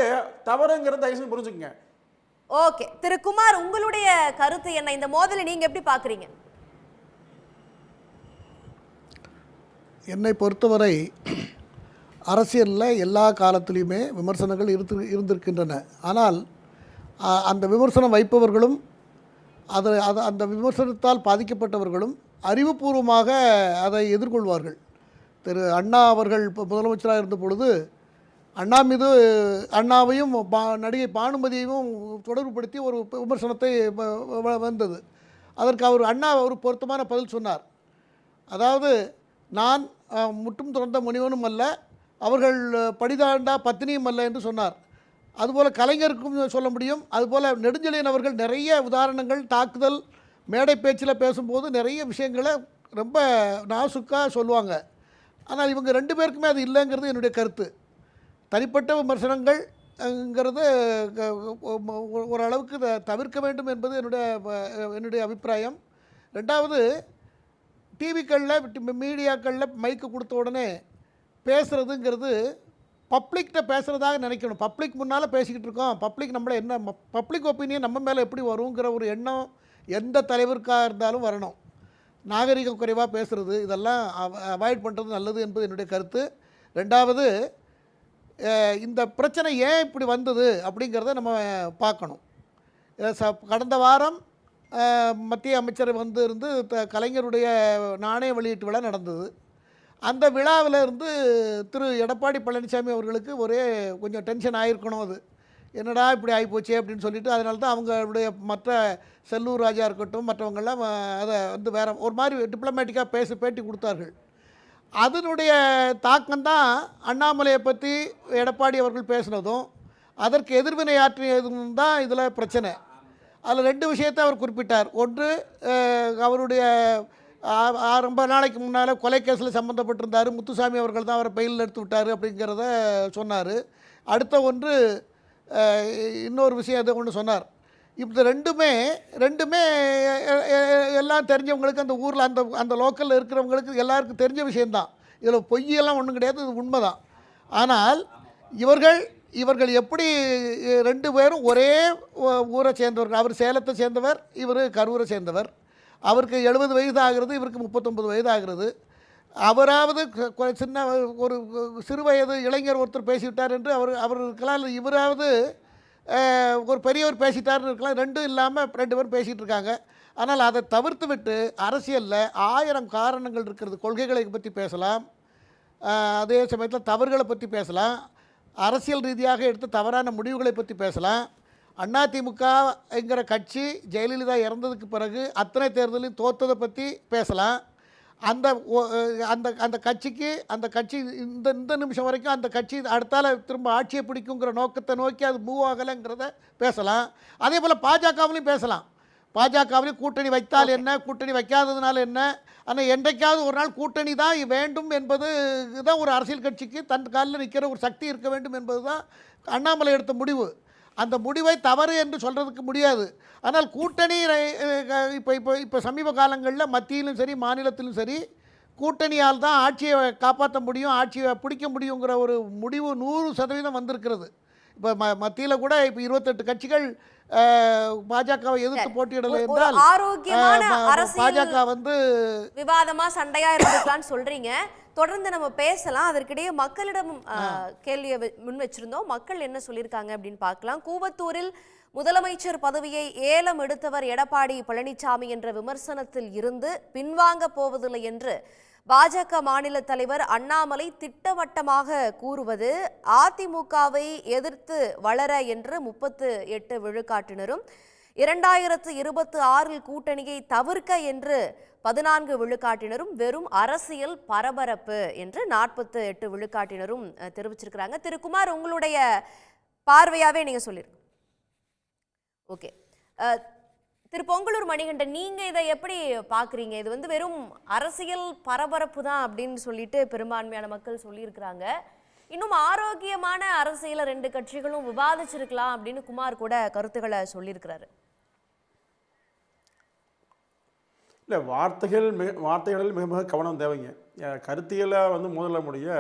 தவறுங்கிறத தயவு செஞ்சு புரிஞ்சுக்கங்க. ஓகே, திரு குமார், உங்களுடைய கருத்து என்ன? இந்த மோதலை நீங்க எப்படி பாக்குறீங்க? என்னை பொறுத்தவரை அரசியலில் எல்லா காலத்திலையுமே விமர்சனங்கள் இருந்திருக்கின்றன. ஆனால் அந்த விமர்சனம் வைப்பவர்களும் அந்த விமர்சனத்தால் பாதிக்கப்பட்டவர்களும் அறிவுபூர்வமாக அதை எதிர்கொள்வார்கள். திரு அண்ணா அவர்கள் முதலமைச்சராக இருந்த பொழுது அண்ணாவையும் நடிகை பானுமதியையும் தொடர்புபடுத்தி ஒரு விமர்சனத்தை வந்தது. அதற்கு அண்ணா ஒரு பொருத்தமான பதில் சொன்னார். அதாவது, நான் முற்றும் துறந்த முனிவனும் அல்ல, அவர்கள் படிதாண்டா பத்தினியும் அல்ல என்று சொன்னார். அதுபோல் கலைஞருக்கும் சொல்ல முடியும். அதுபோல் நெடுஞ்செழியன் அவர்கள் நிறைய உதாரணங்கள், தாக்குதல், மேடை பேச்சில் பேசும்போது நிறைய விஷயங்களை ரொம்ப நாசுக்காக சொல்லுவாங்க. ஆனால் இவங்க ரெண்டு பேருக்குமே அது இல்லைங்கிறது என்னுடைய கருத்து. தனிப்பட்ட விமர்சனங்கள்ங்கிறது ஓரளவுக்கு தவிர்க்க வேண்டும் என்பது என்னுடைய அபிப்பிராயம். ரெண்டாவது, டிவிக்களில் மீடியாக்களில் மைக்கு கொடுத்த உடனே பேசுகிறதுங்கிறது பப்ளிக்கிட்ட பேசுகிறதாக நினைக்கணும். பப்ளிக் முன்னால் பேசிக்கிட்டு இருக்கோம், பப்ளிக் நம்மளை என்ன பப்ளிக் ஒப்பீனியன் நம்ம மேலே எப்படி வருங்கிற ஒரு எண்ணம் எந்த தலைவருக்காக இருந்தாலும் வரணும். நாகரிக குறைவாக பேசுகிறது, இதெல்லாம் அவாய்ட் பண்ணுறது நல்லது என்பது என்னுடைய கருத்து. ரெண்டாவது, இந்த பிரச்சனை ஏன் இப்படி வந்தது அப்படிங்கிறத நம்ம பார்க்கணும். கடந்த வாரம் மத்திய அமைச்சர் இருந்து கலைஞருடைய நாணய வெளியீட்டு விழா நடந்தது. அந்த விழாவில் இருந்து திரு எடப்பாடி பழனிசாமி அவர்களுக்கு கொஞ்சம் டென்ஷன் ஆகிருக்கணும். அது என்னடா இப்படி ஆகிப்போச்சே அப்படின்னு சொல்லிட்டு, அதனால தான் அவங்களுடைய மற்ற செல்லூர் ராஜா இருக்கட்டும் மற்றவங்கெல்லாம் அதை வந்து வேறு ஒரு மாதிரி டிப்ளமேட்டிக்காக பேட்டி கொடுத்தார்கள். அதனுடைய தாக்கம்தான் அண்ணாமலையை பற்றி எடப்பாடி அவர்கள் பேசினதும் அதற்கு எதிர்வினை ஆற்றியதும் தான் இதில் பிரச்சனை. அதில் ரெண்டு விஷயத்தை அவர் குறிப்பிட்டார். ஒன்று, அவருடைய ரொம்ப நாளைக்கு முன்னால் கொலை கேஸில் சம்மந்தப்பட்டிருந்தார், முத்துசாமி அவர்கள் தான் அவரை பெயிலில் எடுத்து விட்டார் அப்படிங்கிறத சொன்னார். அடுத்த ஒன்று, இன்னொரு விஷயம் எதை ஒன்று சொன்னார். இந்த ரெண்டுமே எல்லாம் தெரிஞ்சவங்களுக்கு, அந்த ஊரில் அந்த லோக்கலில் இருக்கிறவங்களுக்கு எல்லாருக்கும் தெரிஞ்ச விஷயந்தான். இதில் பொய்யெல்லாம் ஒன்றும் கிடையாது, இது உண்மை தான். ஆனால் இவர்கள் எப்படி 2 பேரும் ஒரே ஊரை சேர்ந்தவர்கள். அவர் சேலத்தை சேர்ந்தவர், இவர் கரூரை சேர்ந்தவர். அவருக்கு 70 வயது ஆகிறது, இவருக்கு 39 வயது ஆகிறது. அவராவது சின்ன ஒரு சிறு வயது இளைஞர் ஒருத்தர் பேசிவிட்டார் என்று அவர் இருக்கலாம், இல்லை இவராவது ஒரு பெரியவர் பேசிட்டார்னு இருக்கலாம். ரெண்டும் இல்லாமல் 2 பேரும் பேசிகிட்டு இருக்காங்க. ஆனால் அதை தவிர்த்து விட்டு அரசியலில் 1000 காரணங்கள் இருக்கிறது. கொள்கைகளை பற்றி பேசலாம், அதே சமயத்தில் தவறுகளை பற்றி பேசலாம், அரசியல் ரீதியாக எடுத்த தவறான முடிவுகளை பற்றி பேசலாம். அதிமுக என்கிற கட்சி ஜெயலலிதா இறந்ததுக்கு பிறகு அத்தனை தேர்தலையும் தோற்றதை பற்றி பேசலாம். அந்த கட்சி இந்த நிமிஷம் வரைக்கும் அந்த கட்சி அடுத்தால திரும்ப ஆட்சியை பிடிக்குங்கிற நோக்கத்தை நோக்கி அது மூவ் ஆகலைங்கிறத பேசலாம். அதே போல் பாஜகவிலையும் பேசலாம். பாஜகவிலையும் கூட்டணி வைத்தால் என்ன, கூட்டணி வைக்காததுனால என்ன, ஆனால் என்றைக்காவது ஒரு நாள் கூட்டணி தான் வேண்டும் என்பது தான் ஒரு அரசியல் கட்சிக்கு தன் காலில் நிற்கிற ஒரு சக்தி இருக்க வேண்டும் என்பது தான் அண்ணாமலை எடுத்த முடிவு. அந்த முடிவை தவறு என்று சொல்கிறதுக்கு முடியாது. ஆனால் கூட்டணி இப்போ சமீப காலங்களில் மத்தியிலும் சரி மாநிலத்திலும் சரி கூட்டணியால் தான் ஆட்சியை காப்பாற்ற முடியும், ஆட்சியை பிடிக்க முடியுங்கிற ஒரு முடிவு 100% வந்திருக்கிறது. இப்போ மத்தியில் கூட இப்போ 28 கட்சிகள் பாஜகவை எதிர்த்து போட்டியிடலை என்றால் பாஜக வந்து விவாதமா சண்டையா இருந்துக்கலாம்னு சொல்றீங்க. தொடர்ந்து நம்ம பேசலாம். அதற்கிடையே மக்களிடம் கேள்வியை முன் வச்சிருந்தோம். மக்கள் என்ன சொல்லியிருக்காங்க அப்படின்னு பார்க்கலாம். கூவத்தூரில் முதலமைச்சர் பதவியை ஏலம் எடுத்தவர் எடப்பாடி பழனிசாமி என்ற விமர்சனத்தில் இருந்து பின்வாங்க போவதில்லை என்று பாஜக மாநில தலைவர் அண்ணாமலை திட்டவட்டமாக கூறுவது அதிமுகவை எதிர்த்து வளர என்று 38 விழுக்காட்டினரும், 2026 கூட்டணியை தவிர்க்க என்று 14 விழுக்காட்டினரும், வெறும் அரசியல் பரபரப்பு என்று 48 விழுக்காட்டினரும் தெரிவிச்சிருக்கிறாங்க. திரு குமார், உங்களுடைய பார்வையாவே நீங்க சொல்லிருங்க. ஓகே, திரு பொங்கலூர் மணிகண்டன், நீங்க இதை எப்படி பாக்குறீங்க? இது வந்து வெறும் அரசியல் பரபரப்பு தான் அப்படின்னு சொல்லிட்டு பெரும்பான்மையான மக்கள் சொல்லியிருக்கிறாங்க. இன்னும் ஆரோக்கியமான அரசியல 2 கட்சிகளும் விவாதிச்சிருக்கலாம் அப்படின்னு குமார் கூட கருத்துக்களை சொல்லியிருக்கிறாரு. இல்லை, வார்த்தைகளில் மிக மிக கவனம் தேவைங்க. கருத்தியலை வந்து முதல்ல முடிய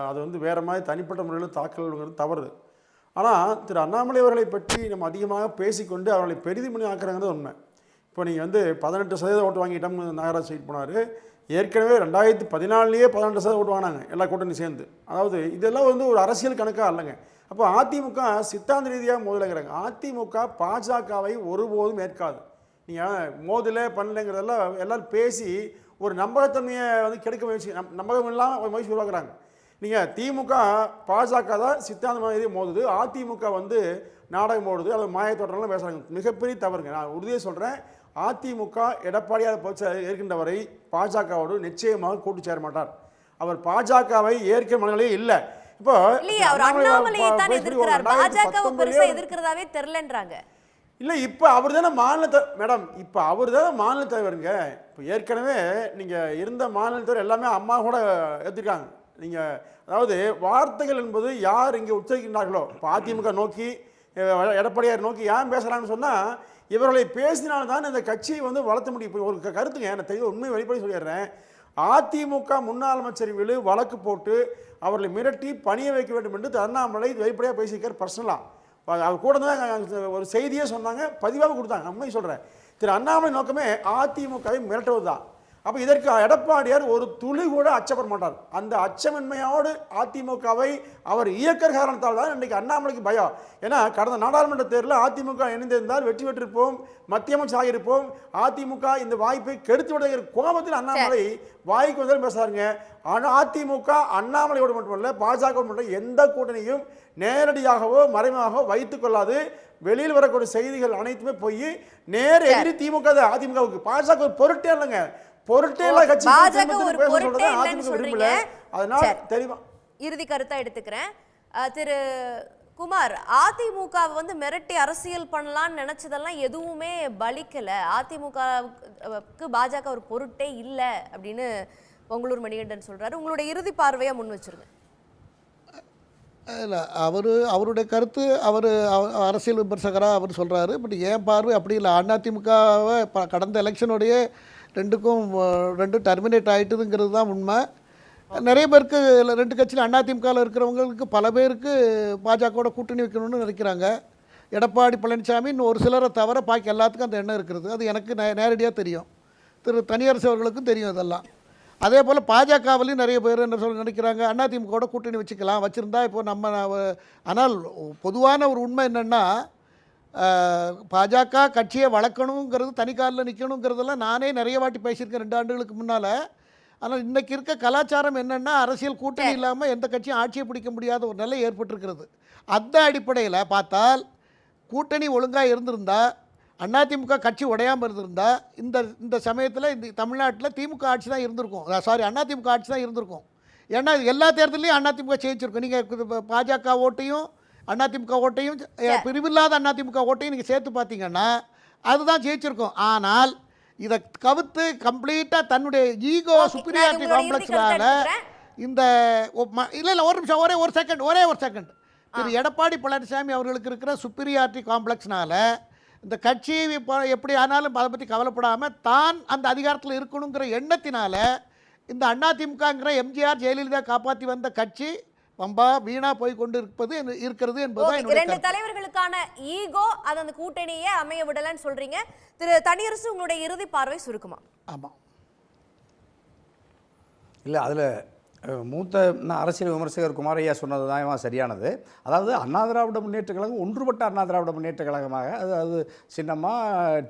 அது வந்து வேறு மாதிரி தனிப்பட்ட முறையில் தாக்கல்ங்கிறது தவறு. ஆனால் திரு அண்ணாமலை அவர்களை பற்றி நம்ம அதிகமாக பேசிக்கொண்டு அவர்களை பெரிது பண்ணி ஆக்குறாங்கிறது உண்மை. இப்போ நீங்கள் வந்து 18% ஓட்டு வாங்கிட்டோம் நகராட்சி சைட் போனார். ஏற்கனவே 2014 18% ஓட்டு வாங்கினாங்க எல்லா கூட்டணி சேர்ந்து. அதாவது இதெல்லாம் வந்து ஒரு அரசியல் கணக்காக இல்லைங்க. அப்போ அதிமுக சித்தாந்த ரீதியாக மோதலைங்கிறாங்க. அதிமுக பாஜகவை ஒருபோதும் ஏற்காது. நீங்கள் மோதலே பண்ணலைங்கிறதெல்லாம் எல்லோரும் பேசி ஒரு நம்பகத்தன்மையை வந்து கெடுக்க முயற்சி, நம்பகம் இல்லாமல் ஒரு முயற்சி உருவாக்குறாங்க. நீங்கள் திமுக பாஜக தான் சித்தாந்தமாக மோதுது, அதிமுக வந்து நாடகம் போடுது, அது மாயத்தோட்டம்லாம் பேசுகிறாங்க. மிகப்பெரிய தவறுங்க. நான் உறுதியாக சொல்கிறேன், அதிமுக எடப்பாடியார் போச்சு ஏற்கின்ற வரை பாஜகவோடு நிச்சயமாக கூட்டு சேர மாட்டார். அவர் பாஜகவை ஏற்க மனநிலையே இல்லை. இப்போ இல்லை, இப்போ அவர் தானே மேடம், இப்போ அவர் தானே மாநில தலைவருங்க. இப்போ ஏற்கனவே நீங்கள் இருந்த மாநில தலைவர் எல்லாமே அம்மா கூட ஏற்றுக்காங்க. நீங்கள் அதாவது வார்த்தைகள் என்பது யார் இங்கே உச்சரிக்கின்றார்களோ, இப்போ அதிமுக நோக்கி எடப்பாடியார் நோக்கி ஏன் பேசுகிறான்னு சொன்னால் இவர்களை பேசினால்தான் இந்த கட்சியை வந்து வளர்த்த முடியும். இப்போ ஒரு கருத்துங்க, நான் தெளிவாக உண்மை வெளிப்படை சொல்லிடுறேன். அதிமுக முன்னாள் அமைச்சர் மீது வழக்கு போட்டு அவர்களை மிரட்டி பணிய வைக்க வேண்டும் என்று அண்ணாமலை வெளிப்படையாக பேசியிருக்கார். பர்சனலாக அவர் கூட தான் ஒரு செய்தியே சொன்னாங்க, பதிவாக கொடுத்தாங்க. உண்மை சொல்கிறேன், திரு அண்ணாமலை நோக்கமே அதிமுகவை மிரட்டுவது தான். அப்போ இதற்கு எடப்பாடியார் ஒரு துளி கூட அச்சப்பட மாட்டார். அந்த அச்சமின்மையோடு அதிமுகவை அவர் இயக்க காரணத்தால் தான் இன்றைக்கு அண்ணாமலைக்கு பயம். ஏன்னா கடந்த நாடாளுமன்ற தேர்தலில் அதிமுக இணைந்திருந்தால் வெற்றி பெற்றிருப்போம், மத்திய அமைச்சர் ஆகியிருப்போம். அதிமுக இந்த வாய்ப்பை கெடுத்து விடுகிற கோபத்தில் அண்ணாமலை வாய்க்கு வந்தாலும் பேசுறாருங்க. ஆனால் அதிமுக அண்ணாமலையோடு மட்டுமல்ல பாஜக மட்டும் எந்த கூட்டணியும் நேரடியாகவோ மறைமுகமாகவோ வைத்துக் கொள்ளாது. வெளியில் வரக்கூடிய செய்திகள் அனைத்துமே போய் நேர எதிரி திமுக அதிமுகவுக்கு. பாஜக ஒரு பொருட்டே இல்லைங்க, இறுதி கருத்தா எடுத்துக்கிறேன். திரு குமார், அதிமுக வந்து மிரட்டி அரசியல் பண்ணலாம்னு நினைச்சதெல்லாம் எதுவுமே பலிக்கல, அதிமுகவுக்கு பாஜக ஒரு பொருட்டே இல்லை அப்படின்னு பொங்கலூர் மணிகண்டன் சொல்றாரு. உங்களுடைய இறுதி பார்வையா முன் வச்சிருங்க. இல்லை அவருடைய கருத்து அரசியல் விமர்சகராக அவர் சொல்கிறாரு. பட் ஏன் பார்வை அப்படி இல்லை. அதிமுகவை கடந்த எலெக்ஷனுடைய ரெண்டு டெர்மினேட் ஆகிட்டுதுங்கிறது தான் உண்மை. நிறைய பேருக்கு 2 கட்சியில் அதிமுகவில் இருக்கிறவங்களுக்கு பல பேருக்கு பாஜகவோட கூட்டணி வைக்கணும்னு நினைக்கிறாங்க. எடப்பாடி பழனிசாமி இன்னும் ஒரு சிலரை தவிர பாக்கி எல்லாத்துக்கும் அந்த எண்ணம் இருக்கிறது. அது எனக்கு நேரடியாக தெரியும். தனியரசு அவர்களுக்கும் தெரியும் இதெல்லாம். அதே போல் பாஜகவிலையும் நிறைய பேர் என்ன நினைக்கிறாங்க, அதிமுகவோட கூட்டணி வச்சுக்கலாம், வச்சுருந்தா இப்போ ஆனால் பொதுவான ஒரு உண்மை என்னென்னா, பாஜக கட்சியை வளர்க்கணுங்கிறது, தனிக்காலில் நிற்கணுங்கிறதெல்லாம் நானே நிறைய வாட்டி பேசியிருக்கேன் 2 ஆண்டுகளுக்கு முன்னால். ஆனால் இன்றைக்கி இருக்க கலாச்சாரம் என்னென்னா, அரசியல் கூட்டணி இல்லாமல் எந்த கட்சியும் ஆட்சியை பிடிக்க முடியாத ஒரு நிலை ஏற்பட்டிருக்கிறது. அந்த அடிப்படையில் பார்த்தால் கூட்டணி ஒழுங்காக இருந்திருந்தா, அதிமுக கட்சி உடையாமல் இருந்திருந்தா, இந்த சமயத்தில் இந்த தமிழ்நாட்டில் திமுக ஆட்சி தான் இருந்திருக்கும். அதிமுக ஆட்சி தான் இருந்திருக்கும். ஏன்னா எல்லா தேர்தலையும் அதிமுக ஜெயிச்சிருக்கும். நீங்கள் பாஜக ஓட்டையும் அதிமுக ஓட்டையும் பிரிவில்லாத அதிமுக ஓட்டையும் நீங்கள் சேர்த்து பார்த்தீங்கன்னா அதுதான் ஜெயிச்சிருக்கும். ஆனால் இதை கவுத்து கம்ப்ளீட்டாக தன்னுடைய ஈகோ சுப்பீரியாரிட்டி காம்ப்ளெக்ஸ்னால இந்த இல்லை ஒரு நிமிஷம் ஒரே ஒரு செகண்ட் திரு எடப்பாடி பழனிசாமி அவர்களுக்கு இருக்கிற சுப்பீரியாரிட்டி காம்ப்ளெக்ஸ்னால இந்த கட்சி எப்படி ஆனாலும் அதை பற்றி கவலைப்படாமல் தான் அந்த அதிகாரத்தில் இருக்கணுங்கிற எண்ணத்தினால இந்த அதிமுகங்கிற எம்ஜிஆர் ஜெயலலிதா காப்பாற்றி வந்த கட்சி வம்பா வீணா போய் கொண்டு இருக்கிறது என்பதுதான் என்னுடைய இரண்டு தலைவர்களுக்கான ஈகோ அது அந்த கூட்டணியே அமைய விடலன்னு சொல்றீங்க. திரு தனியரசு, உங்களுடைய இறுதி பார்வை சுருக்குமா? ஆமாம், இல்லை அதில் மூத்த அரசியல் விமர்சகர் குமாரையா சொன்னது தான் சரியானது. அதாவது அண்ணா திராவிட முன்னேற்ற கழகம் ஒன்றுபட்ட அண்ணா திராவிட முன்னேற்ற கழகமாக, அதாவது சின்னம்மா,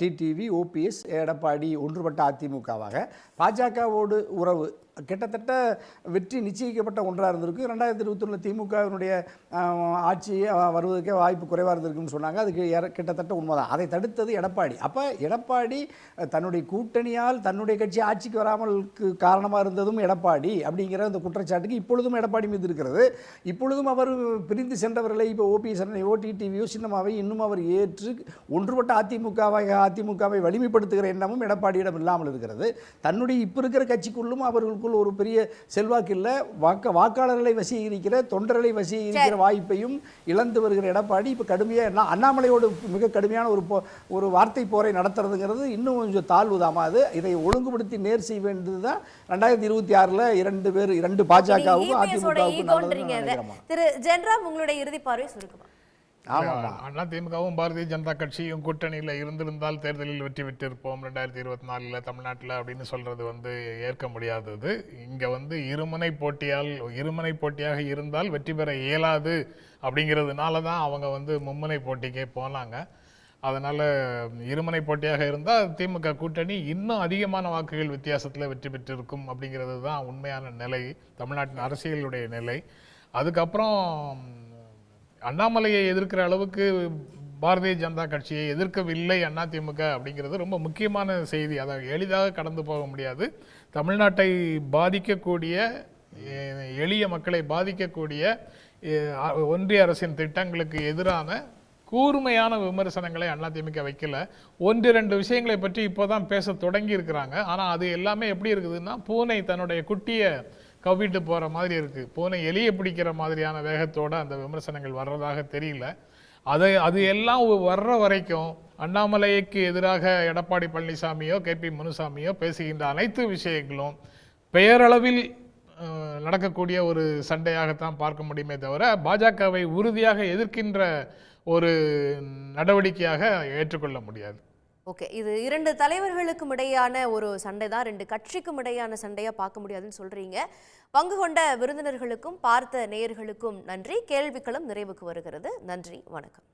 டிடிவி, ஓபிஎஸ், எடப்பாடி ஒன்றுபட்ட அதிமுகவாக பாஜகவோடு உறவு கிட்டத்தட்ட வெற்றி நிச்சயிக்கப்பட்ட ஒன்றாக இருந்திருக்கு. 2021 திமுகவினுடைய ஆட்சி வருவதற்கே வாய்ப்பு குறைவாக இருந்திருக்குன்னு சொன்னாங்க. அதுக்கு கிட்டத்தட்ட உண்மைதான். அதை தடுத்தது எடப்பாடி. அப்போ எடப்பாடி தன்னுடைய கூட்டணியால் தன்னுடைய கட்சி ஆட்சிக்கு வராமலுக்கு காரணமாக இருந்ததும் எடப்பாடி அப்படிங்கிற அந்த குற்றச்சாட்டுக்கு இப்பொழுதும் எடப்பாடி மீது இருக்கிறது. இப்பொழுதும் அவர் பிரிந்து சென்றவர்களை இப்போ ஓபிஎஸ் டிடிவியோ சின்னமாவை இன்னும் அவர் ஏற்று ஒன்றுபட்ட அதிமுகவை வலிமைப்படுத்துகிற எண்ணமும் எடப்பாடியிடம் இல்லாமல் இருக்கிறது. தன்னுடைய இப்போ இருக்கிற கட்சிக்குள்ளும் அவர்களுக்கு ஒரு பெரிய செல்வாக்கு இல்லை. வாக்காளர்களை வசீகரிக்கிற, தொண்டர்களை வசீகரிக்கிற வாய்ப்பையும் இழந்து வருகிற எடப்பாடி இப்போ கடுமையாக அண்ணாமலையோடு மிக கடுமையான ஒரு வார்த்தை போரை நடத்துறதுங்கிறது இன்னும் கொஞ்சம் தாழ்வுதாமா. அது இதை ஒழுங்குபடுத்தி நேர் செய்ய வேண்டியது தான் 2026 2 பாஜகவுக்கும் அதிமுகவுக்கும். திரு ஜென்ராம், உங்களுடைய இறுதி பார்வை சுருக்குமா? அதிமுகவும் பாரதிய ஜனதா கட்சியும் கூட்டணியில் இருந்திருந்தால் தேர்தலில் வெற்றி பெற்றிருப்போம் 2024 தமிழ்நாட்டில் அப்படின்னு சொல்றது ஏற்க முடியாதது. இங்க இருமுனை போட்டியாக இருந்தால் வெற்றி பெற இயலாது அப்படிங்கிறதுனால தான் அவங்க மும்முனை போட்டிக்கே போனாங்க. அதனால இருமுனை போட்டியாக இருந்தால் திமுக கூட்டணி இன்னும் அதிகமான வாக்குகள் வித்தியாசத்தில் வெற்றி பெற்றிருக்கும் அப்படிங்கிறது தான் உண்மையான நிலை, தமிழ்நாட்டின் அரசியலுடைய நிலை. அதுக்கப்புறம் அண்ணாமலையை எதிர்க்கிற அளவுக்கு பாரதிய ஜனதா கட்சியை எதிர்க்கவில்லை அதிமுக அப்படிங்கிறது ரொம்ப முக்கியமான செய்தி. அதை எளிதாக கடந்து போக முடியாது. தமிழ்நாட்டை பாதிக்கக்கூடிய, எளிய மக்களை பாதிக்கக்கூடிய ஒன்றிய அரசின் திட்டங்களுக்கு எதிரான கூர்மையான விமர்சனங்களை அதிமுக வைக்கல. 1-2 விஷயங்களை பற்றி இப்போதான் பேச தொடங்கி இருக்கிறாங்க. ஆனால் அது எல்லாமே எப்படி இருக்குதுன்னா, பூனை தன்னுடைய குட்டியை கவ்விட்டு போகிற மாதிரி இருக்குது. பூனை எலியை பிடிக்கிற மாதிரியான வேகத்தோடு அந்த விமர்சனங்கள் வர்றதாக தெரியல. அது எல்லாம் வர்ற வரைக்கும் அண்ணாமலைக்கு எதிராக எடப்பாடி பழனிசாமியோ KP முனுசாமியோ பேசுகின்ற அனைத்து விஷயங்களும் பெயரளவில் நடக்கக்கூடிய ஒரு சண்டையாகத்தான் பார்க்க முடியுமே தவிர பாஜகவை உறுதியாக எதிர்க்கின்ற ஒரு நடவடிக்கையாக ஏற்றுக்கொள்ள முடியாது. ஓகே, இது 2 தலைவர்களுக்கும் இடையான ஒரு சண்டை தான், 2 கட்சிக்கும் இடையான சண்டையா பார்க்க முடியாதுன்னு சொல்றீங்க. பங்கு கொண்ட விருந்தினர்களுக்கும் பார்த்த நேயர்களுக்கும் நன்றி. கேள்விக்களம் நிறைவுக்கு வருகிறது. நன்றி, வணக்கம்.